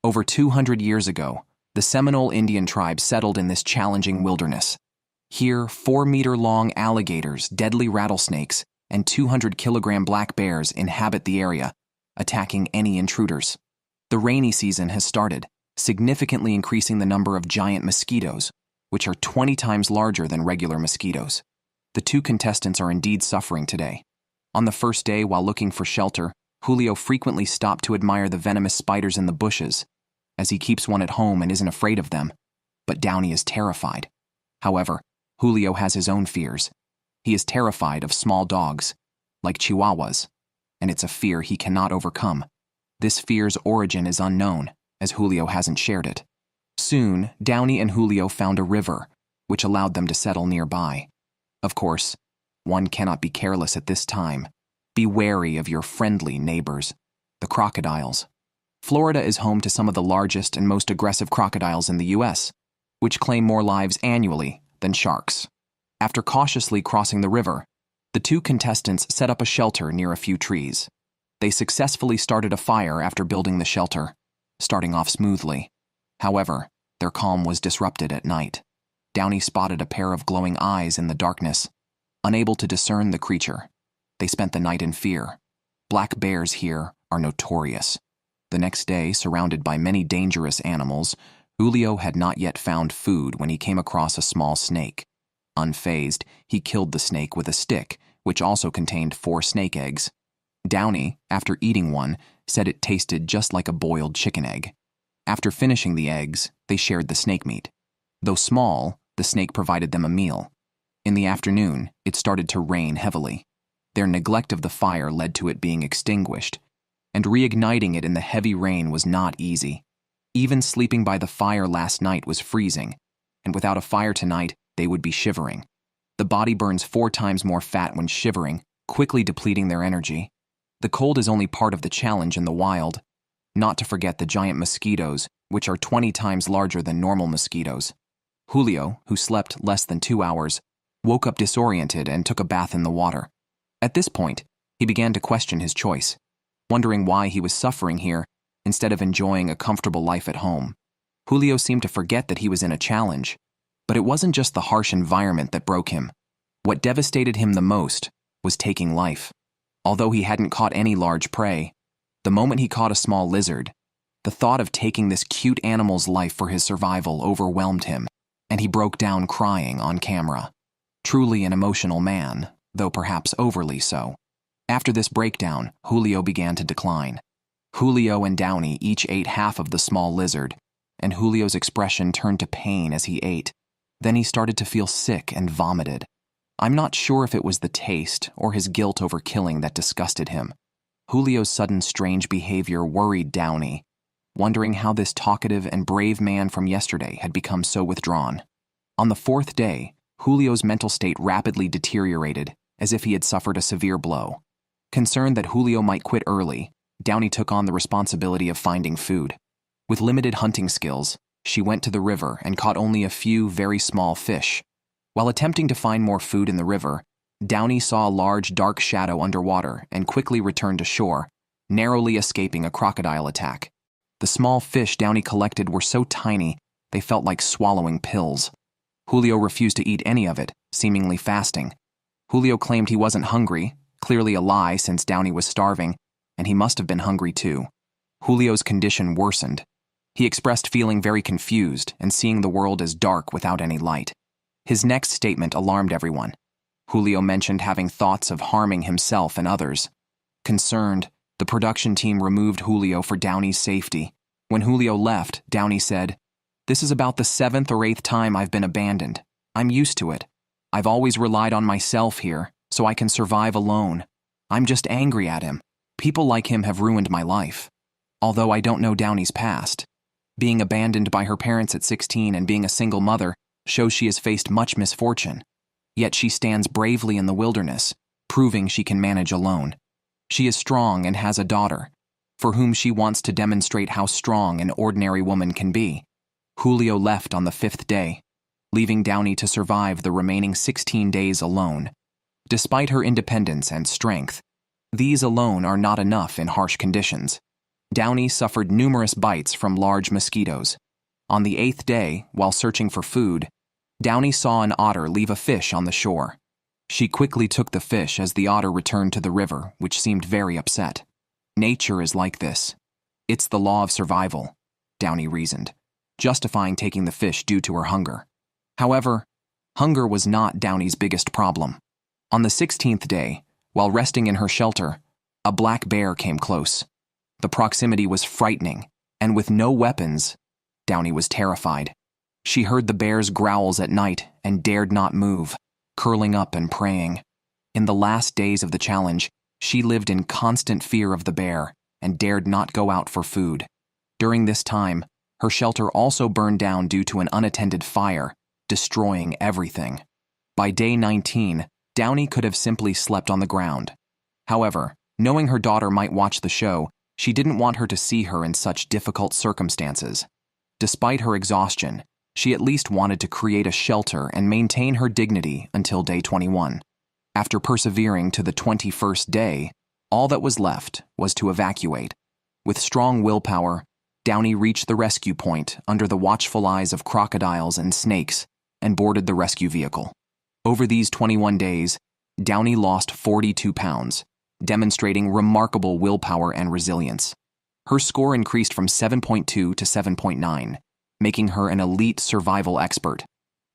Over 200 years ago, the Seminole Indian tribe settled in this challenging wilderness. Here, 4-meter-long alligators, deadly rattlesnakes, and 200-kilogram black bears inhabit the area, attacking any intruders. The rainy season has started, significantly increasing the number of giant mosquitoes, which are 20 times larger than regular mosquitoes. The two contestants are indeed suffering today. On the first day, while looking for shelter, Julio frequently stopped to admire the venomous spiders in the bushes, as he keeps one at home and isn't afraid of them. But Downey is terrified. However, Julio has his own fears. He is terrified of small dogs, like Chihuahuas, and it's a fear he cannot overcome. This fear's origin is unknown, as Julio hasn't shared it. Soon, Downey and Julio found a river, which allowed them to settle nearby. Of course, one cannot be careless at this time. Be wary of your friendly neighbors, the crocodiles. Florida is home to some of the largest and most aggressive crocodiles in the U.S., which claim more lives annually than sharks. After cautiously crossing the river, The two contestants set up a shelter near a few trees. They successfully started a fire after building the shelter, starting off smoothly. However, their calm was disrupted at night. Downey spotted a pair of glowing eyes in the darkness. Unable to discern the creature, they spent the night in fear. Black bears here are notorious. The next day, surrounded by many dangerous animals, Julio had not yet found food when he came across a small snake. Unfazed, he killed the snake with a stick, which also contained 4 snake eggs. Downey, after eating one, said it tasted just like a boiled chicken egg. After finishing the eggs, they shared the snake meat. Though small, the snake provided them a meal. In the afternoon, it started to rain heavily. Their neglect of the fire led to it being extinguished, and reigniting it in the heavy rain was not easy. Even sleeping by the fire last night was freezing, and without a fire tonight, they would be shivering. The body burns 4 times more fat when shivering, quickly depleting their energy. The cold is only part of the challenge in the wild, not to forget the giant mosquitoes, which are 20 times larger than normal mosquitoes. Julio, who slept less than 2 hours, woke up disoriented and took a bath in the water. At this point, he began to question his choice, wondering why he was suffering here instead of enjoying a comfortable life at home. Julio seemed to forget that he was in a challenge, but it wasn't just the harsh environment that broke him. What devastated him the most was taking life. Although he hadn't caught any large prey, the moment he caught a small lizard, the thought of taking this cute animal's life for his survival overwhelmed him, and he broke down crying on camera. Truly an emotional man, though perhaps overly so. After this breakdown, Julio began to decline. Julio and Downey each ate half of the small lizard, and Julio's expression turned to pain as he ate. Then he started to feel sick and vomited. I'm not sure if it was the taste or his guilt over killing that disgusted him. Julio's sudden strange behavior worried Downey, wondering how this talkative and brave man from yesterday had become so withdrawn. On the 4th day, Julio's mental state rapidly deteriorated, as if he had suffered a severe blow. Concerned that Julio might quit early, Downey took on the responsibility of finding food. With limited hunting skills, she went to the river and caught only a few very small fish. While attempting to find more food in the river, Downey saw a large dark shadow underwater and quickly returned to shore, narrowly escaping a crocodile attack. The small fish Downey collected were so tiny, they felt like swallowing pills. Julio refused to eat any of it, seemingly fasting. Julio claimed he wasn't hungry, clearly a lie since Downey was starving, and he must have been hungry too. Julio's condition worsened. He expressed feeling very confused and seeing the world as dark without any light. His next statement alarmed everyone. Julio mentioned having thoughts of harming himself and others. Concerned, the production team removed Julio for Downey's safety. When Julio left, Downey said, "This is about the 7th or 8th time I've been abandoned. I'm used to it. I've always relied on myself here, so I can survive alone. I'm just angry at him. People like him have ruined my life." Although I don't know Downey's past, being abandoned by her parents at 16 and being a single mother shows she has faced much misfortune. Yet she stands bravely in the wilderness, proving she can manage alone. She is strong and has a daughter, for whom she wants to demonstrate how strong an ordinary woman can be. Julio left on the 5th day, leaving Downey to survive the remaining 16 days alone. Despite her independence and strength, these alone are not enough in harsh conditions. Downey suffered numerous bites from large mosquitoes. On the 8th day, while searching for food, Downey saw an otter leave a fish on the shore. She quickly took the fish as the otter returned to the river, which seemed very upset. Nature is like this. It's the law of survival, Downey reasoned, justifying taking the fish due to her hunger. However, hunger was not Downey's biggest problem. On the 16th day, while resting in her shelter, a black bear came close. The proximity was frightening, and with no weapons, Downey was terrified. She heard the bear's growls at night and dared not move, curling up and praying. In the last days of the challenge, she lived in constant fear of the bear and dared not go out for food. During this time, her shelter also burned down due to an unattended fire, destroying everything. By day 19, Downey could have simply slept on the ground. However, knowing her daughter might watch the show, she didn't want her to see her in such difficult circumstances. Despite her exhaustion, she at least wanted to create a shelter and maintain her dignity until day 21. After persevering to the 21st day, all that was left was to evacuate. With strong willpower, Downey reached the rescue point under the watchful eyes of crocodiles and snakes and boarded the rescue vehicle. Over these 21 days, Downey lost 42 pounds, demonstrating remarkable willpower and resilience. Her score increased from 7.2 to 7.9, making her an elite survival expert.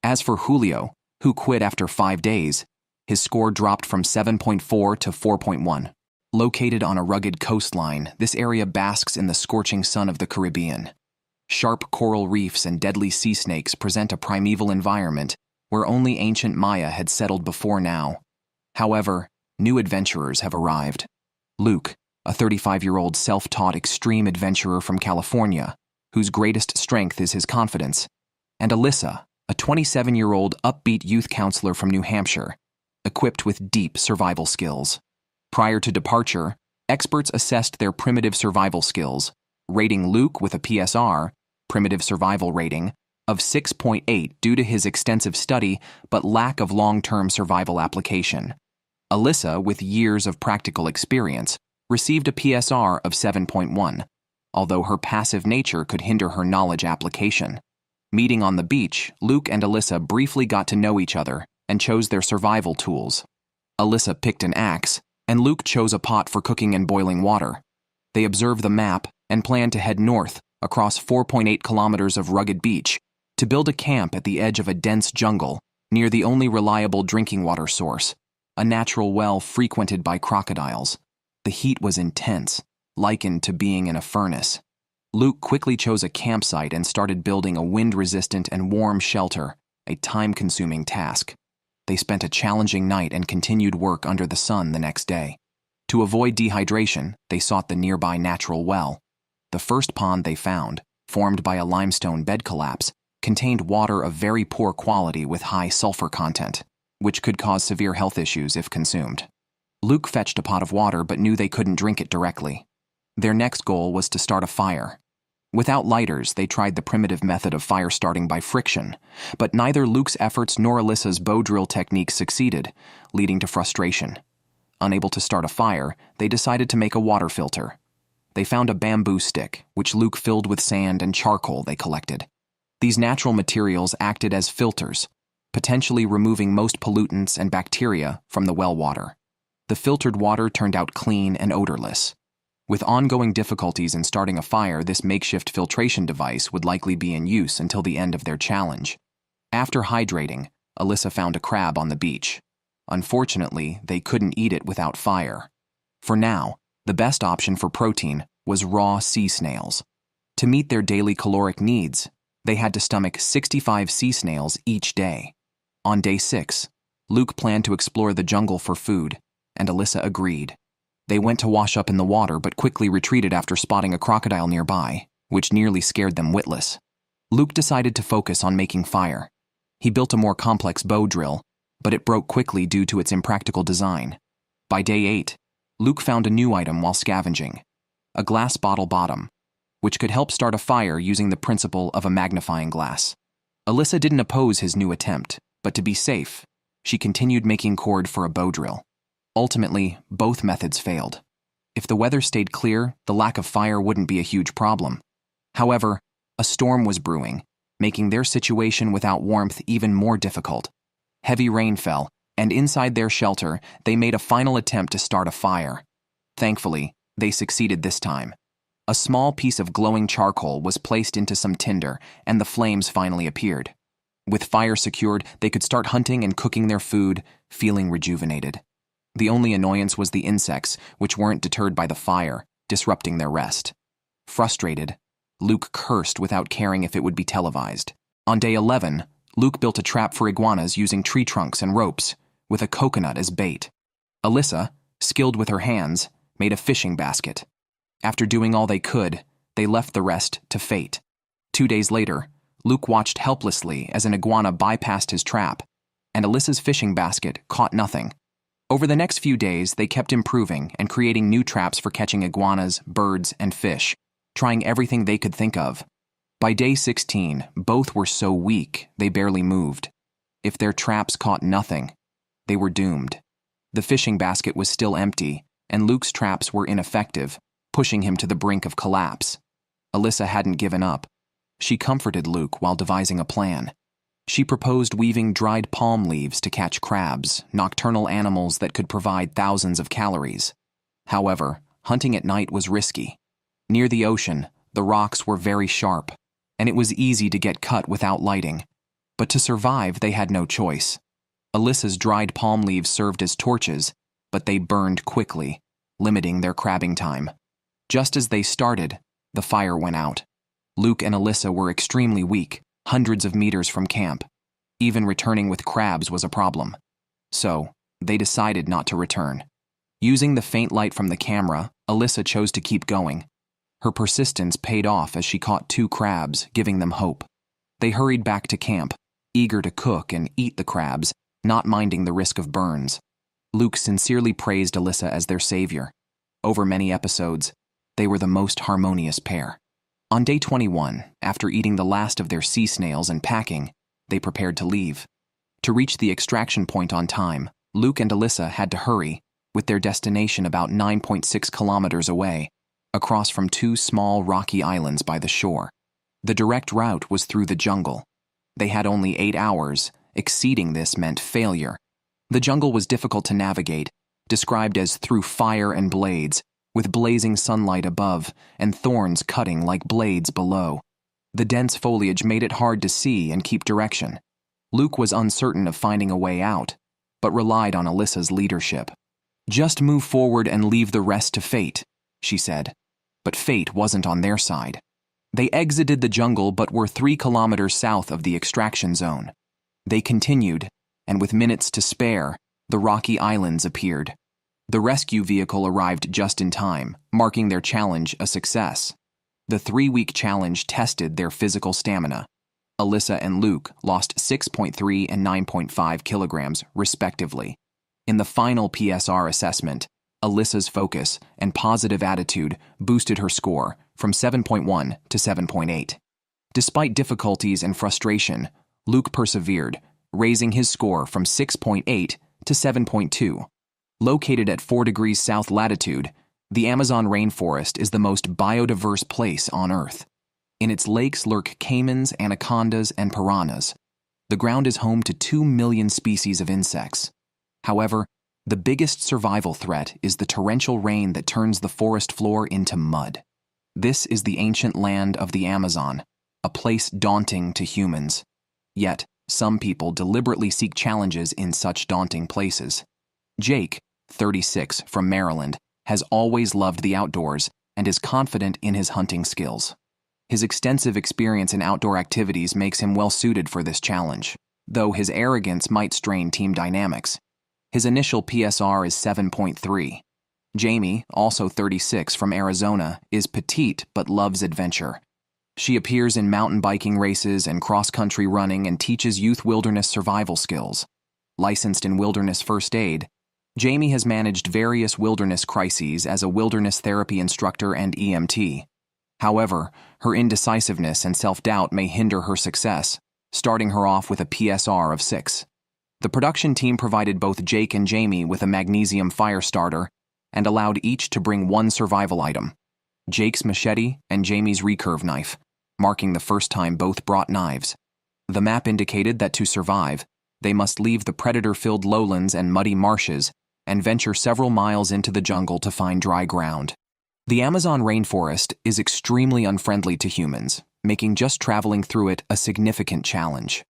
As for Julio, who quit after 5 days, his score dropped from 7.4 to 4.1. Located on a rugged coastline, this area basks in the scorching sun of the Caribbean. Sharp coral reefs and deadly sea snakes present a primeval environment where only ancient Maya had settled before now. However, new adventurers have arrived. Luke, a 35-year-old self-taught extreme adventurer from California, whose greatest strength is his confidence, and Alyssa, a 27-year-old upbeat youth counselor from New Hampshire, equipped with deep survival skills. Prior to departure, experts assessed their primitive survival skills, rating Luke with a PSR, primitive survival rating, of 6.8 due to his extensive study but lack of long-term survival application. Alyssa, with years of practical experience, received a PSR of 7.1, although her passive nature could hinder her knowledge application. Meeting on the beach, Luke and Alyssa briefly got to know each other and chose their survival tools. Alyssa picked an axe, and Luke chose a pot for cooking and boiling water. They observed the map and planned to head north across 4.8 kilometers of rugged beach to build a camp at the edge of a dense jungle near the only reliable drinking water source, a natural well frequented by crocodiles. The heat was intense, likened to being in a furnace. Luke quickly chose a campsite and started building a wind-resistant and warm shelter, a time-consuming task. They spent a challenging night and continued work under the sun the next day. To avoid dehydration, they sought the nearby natural well. The first pond they found, formed by a limestone bed collapse, contained water of very poor quality with high sulfur content, which could cause severe health issues if consumed. Luke fetched a pot of water but knew they couldn't drink it directly. Their next goal was to start a fire. Without lighters, they tried the primitive method of fire starting by friction, but neither Luke's efforts nor Alyssa's bow drill technique succeeded, leading to frustration. Unable to start a fire, they decided to make a water filter. They found a bamboo stick, which Luke filled with sand and charcoal they collected. These natural materials acted as filters, potentially removing most pollutants and bacteria from the well water. The filtered water turned out clean and odorless. With ongoing difficulties in starting a fire, this makeshift filtration device would likely be in use until the end of their challenge. After hydrating, Alyssa found a crab on the beach. Unfortunately, they couldn't eat it without fire. For now, the best option for protein was raw sea snails. To meet their daily caloric needs, they had to stomach 65 sea snails each day. On day 6, Luke planned to explore the jungle for food, and Alyssa agreed. They went to wash up in the water but quickly retreated after spotting a crocodile nearby, which nearly scared them witless. Luke decided to focus on making fire. He built a more complex bow drill, but it broke quickly due to its impractical design. By day 8, Luke found a new item while scavenging, a glass bottle bottom, which could help start a fire using the principle of a magnifying glass. Alyssa didn't oppose his new attempt, but to be safe, she continued making cord for a bow drill. Ultimately, both methods failed. If the weather stayed clear, the lack of fire wouldn't be a huge problem. However, a storm was brewing, making their situation without warmth even more difficult. Heavy rain fell, and inside their shelter, they made a final attempt to start a fire. Thankfully, they succeeded this time. A small piece of glowing charcoal was placed into some tinder, and the flames finally appeared. With fire secured, they could start hunting and cooking their food, feeling rejuvenated. The only annoyance was the insects, which weren't deterred by the fire, disrupting their rest. Frustrated, Luke cursed without caring if it would be televised. On day 11, Luke built a trap for iguanas using tree trunks and ropes, with a coconut as bait. Alyssa, skilled with her hands, made a fishing basket. After doing all they could, they left the rest to fate. 2 days later, Luke watched helplessly as an iguana bypassed his trap, and Alyssa's fishing basket caught nothing. Over the next few days, they kept improving and creating new traps for catching iguanas, birds, and fish, trying everything they could think of. By day 16, both were so weak they barely moved. If their traps caught nothing, they were doomed. The fishing basket was still empty, and Luke's traps were ineffective, pushing him to the brink of collapse. Alyssa hadn't given up. She comforted Luke while devising a plan. She proposed weaving dried palm leaves to catch crabs, nocturnal animals that could provide thousands of calories. However, hunting at night was risky. Near the ocean, the rocks were very sharp, and it was easy to get cut without lighting. But to survive, they had no choice. Alyssa's dried palm leaves served as torches, but they burned quickly, limiting their crabbing time. Just as they started, the fire went out. Luke and Alyssa were extremely weak, hundreds of meters from camp. Even returning with crabs was a problem. So, they decided not to return. Using the faint light from the camera, Alyssa chose to keep going. Her persistence paid off as she caught 2 crabs, giving them hope. They hurried back to camp, eager to cook and eat the crabs, not minding the risk of burns. Luke sincerely praised Alyssa as their savior. Over many episodes, they were the most harmonious pair. On day 21, after eating the last of their sea snails and packing, they prepared to leave. To reach the extraction point on time, Luke and Alyssa had to hurry, with their destination about 9.6 kilometers away, across from 2 small rocky islands by the shore. The direct route was through the jungle. They had only 8 hours. Exceeding this meant failure. The jungle was difficult to navigate, described as through fire and blades, with blazing sunlight above and thorns cutting like blades below. The dense foliage made it hard to see and keep direction. Luke was uncertain of finding a way out, but relied on Alyssa's leadership. "Just move forward and leave the rest to fate," she said. But fate wasn't on their side. They exited the jungle but were 3 kilometers south of the extraction zone. They continued, and with minutes to spare, the rocky islands appeared. The rescue vehicle arrived just in time, marking their challenge a success. The 3-week challenge tested their physical stamina. Alyssa and Luke lost 6.3 and 9.5 kilograms, respectively. In the final PSR assessment, Alyssa's focus and positive attitude boosted her score from 7.1 to 7.8. Despite difficulties and frustration, Luke persevered, raising his score from 6.8 to 7.2. Located at 4 degrees south latitude, the Amazon rainforest is the most biodiverse place on Earth. In its lakes lurk caimans, anacondas, and piranhas. The ground is home to 2 million species of insects. However, the biggest survival threat is the torrential rain that turns the forest floor into mud. This is the ancient land of the Amazon, a place daunting to humans. Yet, some people deliberately seek challenges in such daunting places. Jake, 36, from Maryland, has always loved the outdoors and is confident in his hunting skills. His extensive experience in outdoor activities makes him well-suited for this challenge, though his arrogance might strain team dynamics. His initial PSR is 7.3. Jamie, also 36, from Arizona, is petite but loves adventure. She appears in mountain biking races and cross-country running and teaches youth wilderness survival skills. Licensed in wilderness first aid, Jamie has managed various wilderness crises as a wilderness therapy instructor and EMT. However, her indecisiveness and self-doubt may hinder her success, starting her off with a PSR of 6. The production team provided both Jake and Jamie with a magnesium fire starter and allowed each to bring 1 survival item: Jake's machete and Jamie's recurve knife, marking the first time both brought knives. The map indicated that to survive, they must leave the predator-filled lowlands and muddy marshes and venture several miles into the jungle to find dry ground. The Amazon rainforest is extremely unfriendly to humans, making just traveling through it a significant challenge.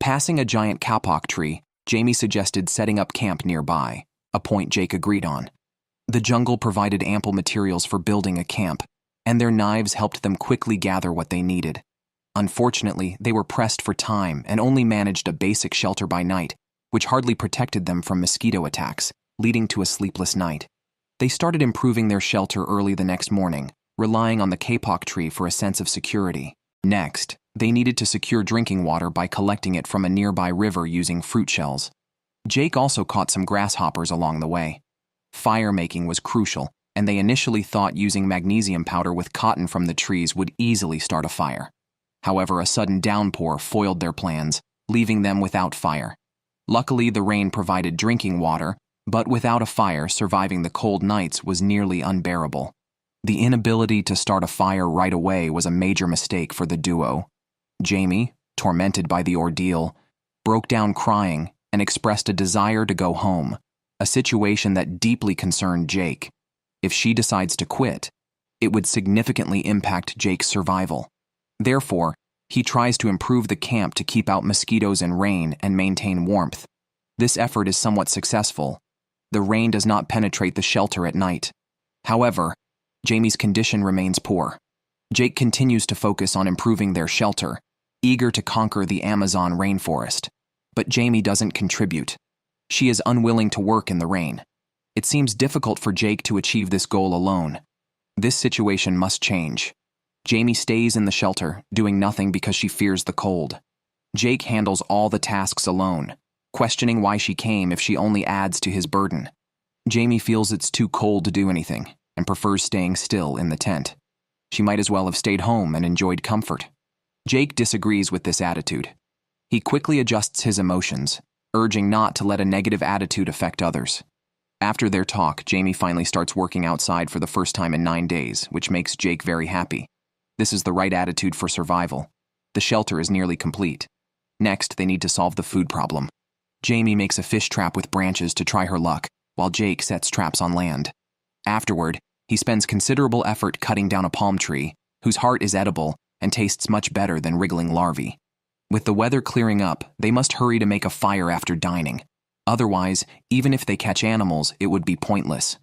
Passing a giant kapok tree, Jamie suggested setting up camp nearby, a point Jake agreed on. The jungle provided ample materials for building a camp, and their knives helped them quickly gather what they needed. Unfortunately, they were pressed for time and only managed a basic shelter by night, which hardly protected them from mosquito attacks, leading to a sleepless night. They started improving their shelter early the next morning, relying on the kapok tree for a sense of security. Next, they needed to secure drinking water by collecting it from a nearby river using fruit shells. Jake also caught some grasshoppers along the way. Fire making was crucial, and they initially thought using magnesium powder with cotton from the trees would easily start a fire. However, a sudden downpour foiled their plans, leaving them without fire. Luckily, the rain provided drinking water, But without a fire, surviving the cold nights was nearly unbearable. The inability to start a fire right away was a major mistake for the duo. Jamie, tormented by the ordeal, broke down crying and expressed a desire to go home, a situation that deeply concerned Jake. If she decides to quit, it would significantly impact Jake's survival. Therefore, he tries to improve the camp to keep out mosquitoes and rain and maintain warmth. This effort is somewhat successful. The rain does not penetrate the shelter at night. However, Jamie's condition remains poor. Jake continues to focus on improving their shelter, eager to conquer the Amazon rainforest. But Jamie doesn't contribute. She is unwilling to work in the rain. It seems difficult for Jake to achieve this goal alone. This situation must change. Jamie stays in the shelter, doing nothing because she fears the cold. Jake handles all the tasks alone, questioning why she came if she only adds to his burden. Jamie feels it's too cold to do anything and prefers staying still in the tent. She might as well have stayed home and enjoyed comfort. Jake disagrees with this attitude. He quickly adjusts his emotions, urging not to let a negative attitude affect others. After their talk, Jamie finally starts working outside for the first time in 9 days, which makes Jake very happy. This is the right attitude for survival. The shelter is nearly complete. Next, they need to solve the food problem. Jamie makes a fish trap with branches to try her luck, while Jake sets traps on land. Afterward, he spends considerable effort cutting down a palm tree, whose heart is edible and tastes much better than wriggling larvae. With the weather clearing up, they must hurry to make a fire after dining. Otherwise, even if they catch animals, it would be pointless.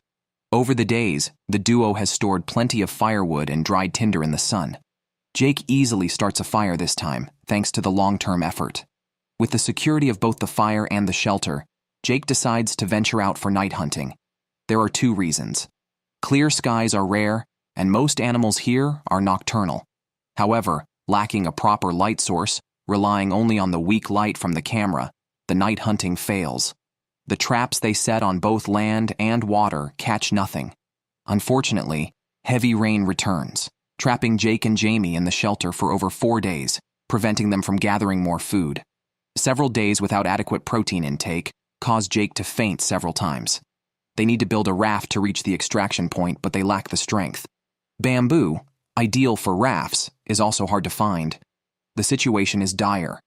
Over the days, the duo has stored plenty of firewood and dried tinder in the sun. Jake easily starts a fire this time, thanks to the long-term effort. With the security of both the fire and the shelter, Jake decides to venture out for night hunting. There are 2 reasons. Clear skies are rare, and most animals here are nocturnal. However, lacking a proper light source, relying only on the weak light from the camera, the night hunting fails. The traps they set on both land and water catch nothing. Unfortunately, heavy rain returns, trapping Jake and Jamie in the shelter for over 4 days, preventing them from gathering more food. Several days without adequate protein intake cause Jake to faint several times. They need to build a raft to reach the extraction point, but they lack the strength. Bamboo, ideal for rafts, is also hard to find. The situation is dire.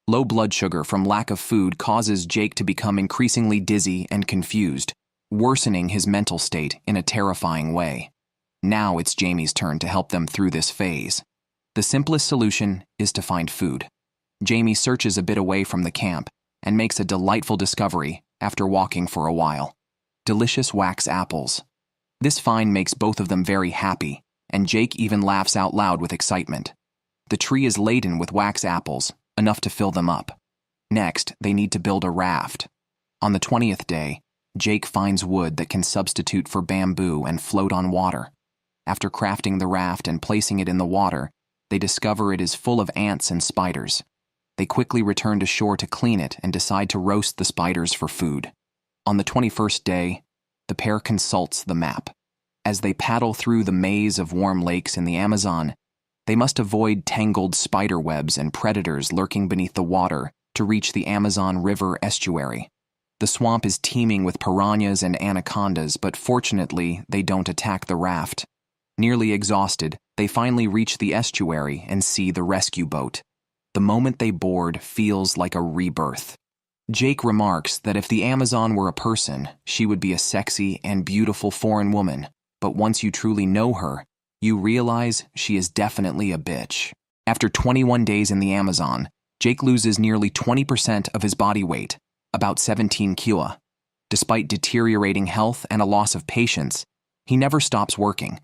Low blood sugar from lack of food causes Jake to become increasingly dizzy and confused, worsening his mental state in a terrifying way. Now it's Jamie's turn to help them through this phase. The simplest solution is to find food. Jamie searches a bit away from the camp and makes a delightful discovery after walking for a while. Delicious wax apples. This find makes both of them very happy, and Jake even laughs out loud with excitement. The tree is laden with wax apples, enough to fill them up. Next, they need to build a raft. On the 20th day, Jake finds wood that can substitute for bamboo and float on water. After crafting the raft and placing it in the water, they discover it is full of ants and spiders. They quickly return to shore to clean it and decide to roast the spiders for food. On the 21st day, the pair consults the map. As they paddle through the maze of warm lakes in the Amazon, they must avoid tangled spider webs and predators lurking beneath the water to reach the Amazon River estuary. The swamp is teeming with piranhas and anacondas, but fortunately, they don't attack the raft. Nearly exhausted, they finally reach the estuary and see the rescue boat. The moment they board feels like a rebirth. Jake remarks that if the Amazon were a person, she would be a sexy and beautiful foreign woman, but once you truly know her, you realize she is definitely a bitch. After 21 days in the Amazon, Jake loses nearly 20% of his body weight, about 17 kilo. Despite deteriorating health and a loss of patience, he never stops working.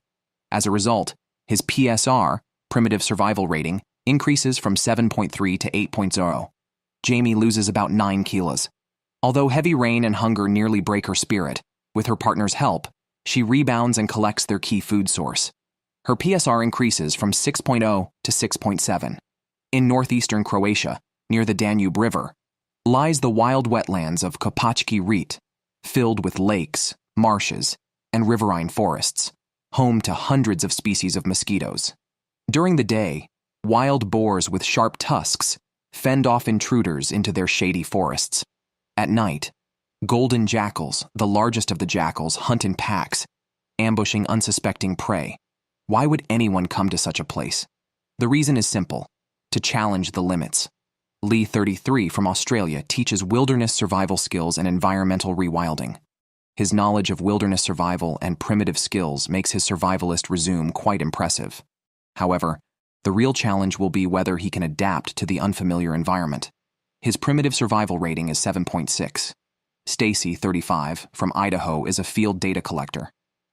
As a result, his PSR, primitive survival rating, increases from 7.3 to 8.0. Jamie loses about 9 kilos. Although heavy rain and hunger nearly break her spirit, with her partner's help, she rebounds and collects their key food source. Her PSR increases from 6.0 to 6.7. In northeastern Croatia, near the Danube River, lies the wild wetlands of Kopački Rit, filled with lakes, marshes, and riverine forests, home to hundreds of species of mosquitoes. During the day, wild boars with sharp tusks fend off intruders into their shady forests. At night, Golden jackals, the largest of the jackals, hunt in packs, ambushing unsuspecting prey. Why would anyone come to such a place? The reason is simple: to challenge the limits. Lee, 33, from Australia, teaches wilderness survival skills and environmental rewilding. His knowledge of wilderness survival and primitive skills makes his survivalist resume quite impressive. However, the real challenge will be whether he can adapt to the unfamiliar environment. His primitive survival rating is 7.6. Stacy, 35, from Idaho, is a field data collector.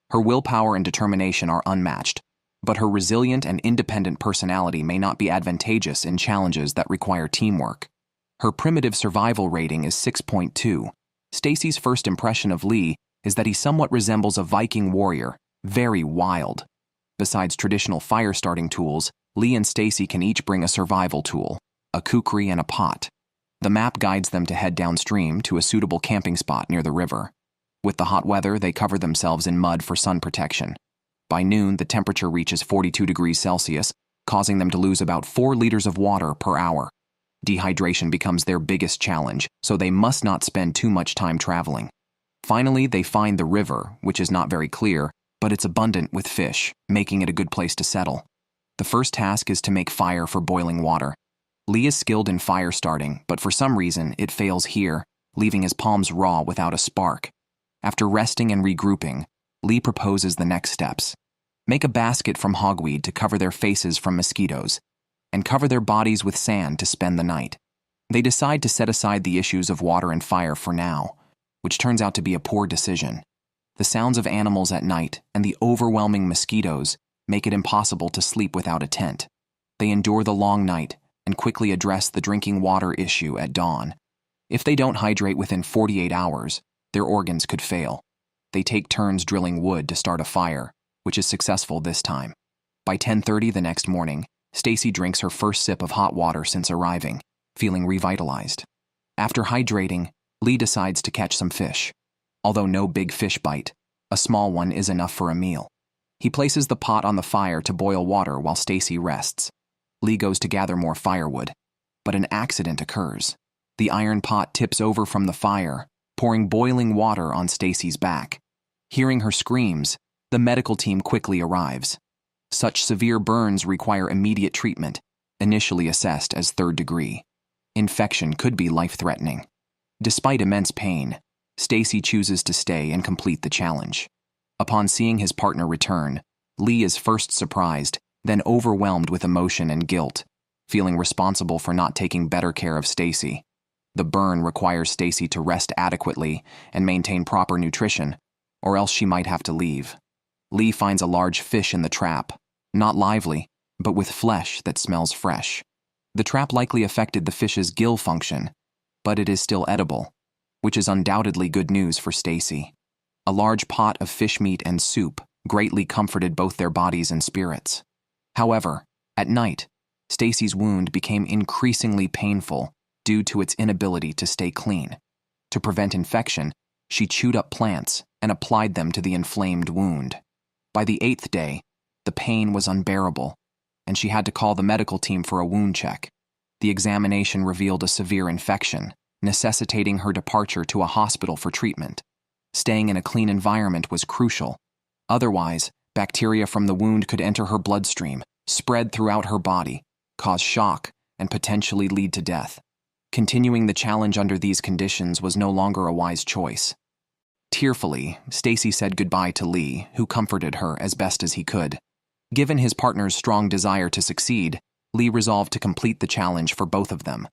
Her willpower and determination are unmatched, but her resilient and independent personality may not be advantageous in challenges that require teamwork. Her primitive survival rating is 6.2. Stacy's first impression of Lee is that he somewhat resembles a Viking warrior, very wild. Besides traditional fire-starting tools, Lee and Stacy can each bring a survival tool, a kukri and a pot. The map guides them to head downstream to a suitable camping spot near the river. With the hot weather, they cover themselves in mud for sun protection. By noon, the temperature reaches 42 degrees Celsius, causing them to lose about 4 liters of water per hour. Dehydration becomes their biggest challenge, so they must not spend too much time traveling. Finally, they find the river, which is not very clear, but it's abundant with fish, making it a good place to settle. The first task is to make fire for boiling water. Lee is skilled in fire starting, but for some reason, it fails here, leaving his palms raw without a spark. After resting and regrouping, Lee proposes the next steps. Make a basket from hogweed to cover their faces from mosquitoes, and cover their bodies with sand to spend the night. They decide to set aside the issues of water and fire for now, which turns out to be a poor decision. The sounds of animals at night and the overwhelming mosquitoes make it impossible to sleep without a tent. They endure the long night and quickly address the drinking water issue at dawn. If they don't hydrate within 48 hours, their organs could fail. They take turns drilling wood to start a fire, which is successful this time. By 10:30 the next morning, Stacy drinks her first sip of hot water since arriving, feeling revitalized. After hydrating, Lee decides to catch some fish. Although no big fish bite, a small one is enough for a meal. He places the pot on the fire to boil water while Stacy rests. Lee goes to gather more firewood, but an accident occurs. The iron pot tips over from the fire, pouring boiling water on Stacy's back. Hearing her screams, the medical team quickly arrives. Such severe burns require immediate treatment, initially assessed as 3rd degree. Infection could be life-threatening. Despite immense pain, Stacy chooses to stay and complete the challenge. Upon seeing his partner return, Lee is first surprised, then overwhelmed with emotion and guilt, feeling responsible for not taking better care of Stacy. The burn requires Stacy to rest adequately and maintain proper nutrition, or else she might have to leave. Lee finds a large fish in the trap, not lively, but with flesh that smells fresh. The trap likely affected the fish's gill function, but it is still edible, which is undoubtedly good news for Stacy. A large pot of fish meat and soup greatly comforted both their bodies and spirits. However, at night, Stacy's wound became increasingly painful due to its inability to stay clean. To prevent infection, she chewed up plants and applied them to the inflamed wound. By the 8th day, the pain was unbearable, and she had to call the medical team for a wound check. The examination revealed a severe infection, necessitating her departure to a hospital for treatment. Staying in a clean environment was crucial. Otherwise, bacteria from the wound could enter her bloodstream, spread throughout her body, cause shock, and potentially lead to death. Continuing the challenge under these conditions was no longer a wise choice. Tearfully, Stacy said goodbye to Lee, who comforted her as best as he could. Given his partner's strong desire to succeed, Lee resolved to complete the challenge for both of them.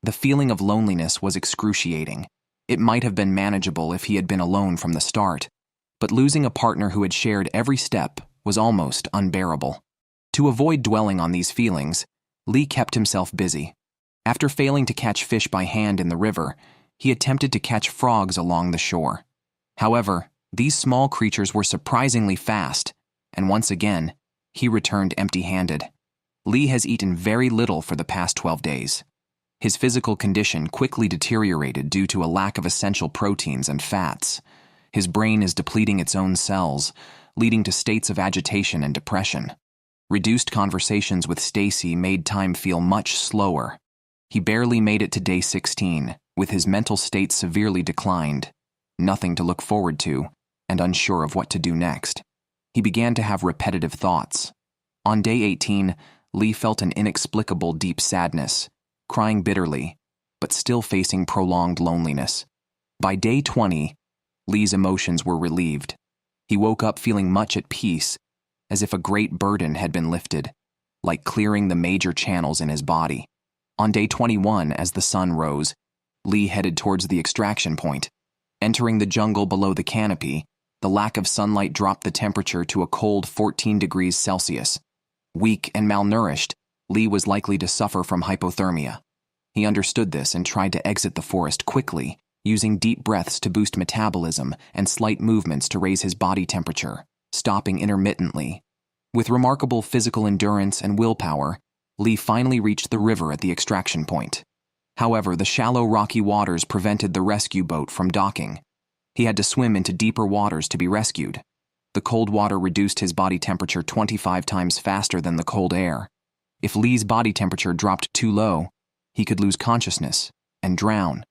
The feeling of loneliness was excruciating. It might have been manageable if he had been alone from the start, but losing a partner who had shared every step was almost unbearable. To avoid dwelling on these feelings, Lee kept himself busy. After failing to catch fish by hand in the river, he attempted to catch frogs along the shore. However, these small creatures were surprisingly fast, and once again, he returned empty-handed. Lee has eaten very little for the past 12 days. His physical condition quickly deteriorated due to a lack of essential proteins and fats. His brain is depleting its own cells, leading to states of agitation and depression. Reduced conversations with Stacy made time feel much slower. He barely made it to day 16, with his mental state severely declined nothing to look forward to, and unsure of what to do next. He began to have repetitive thoughts. On day 18, Lee felt an inexplicable deep sadness, crying bitterly, but still facing prolonged loneliness. By day 20, Lee's emotions were relieved. He woke up feeling much at peace, as if a great burden had been lifted, like clearing the major channels in his body. On day 21, as the sun rose, Lee headed towards the extraction point. Entering the jungle below the canopy, the lack of sunlight dropped the temperature to a cold 14 degrees Celsius. Weak and malnourished, Lee was likely to suffer from hypothermia. He understood this and tried to exit the forest quickly, using deep breaths to boost metabolism and slight movements to raise his body temperature, stopping intermittently. With remarkable physical endurance and willpower, Lee finally reached the river at the extraction point. However, the shallow rocky waters prevented the rescue boat from docking. He had to swim into deeper waters to be rescued. The cold water reduced his body temperature 25 times faster than the cold air. If Lee's body temperature dropped too low, he could lose consciousness and drown.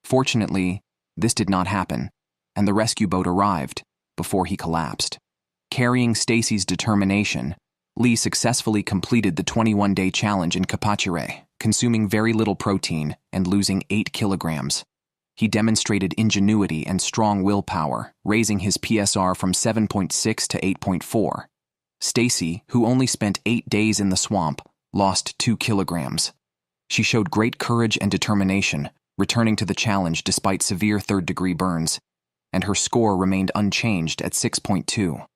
Fortunately, this did not happen, and the rescue boat arrived before he collapsed. Carrying Stacy's determination, Lee successfully completed the 21-day challenge in Kapachere, consuming very little protein and losing 8 kilograms. He demonstrated ingenuity and strong willpower, raising his PSR from 7.6 to 8.4. Stacy, who only spent 8 days in the swamp, lost 2 kilograms. She showed great courage and determination, returning to the challenge despite severe third-degree burns, and her score remained unchanged at 6.2.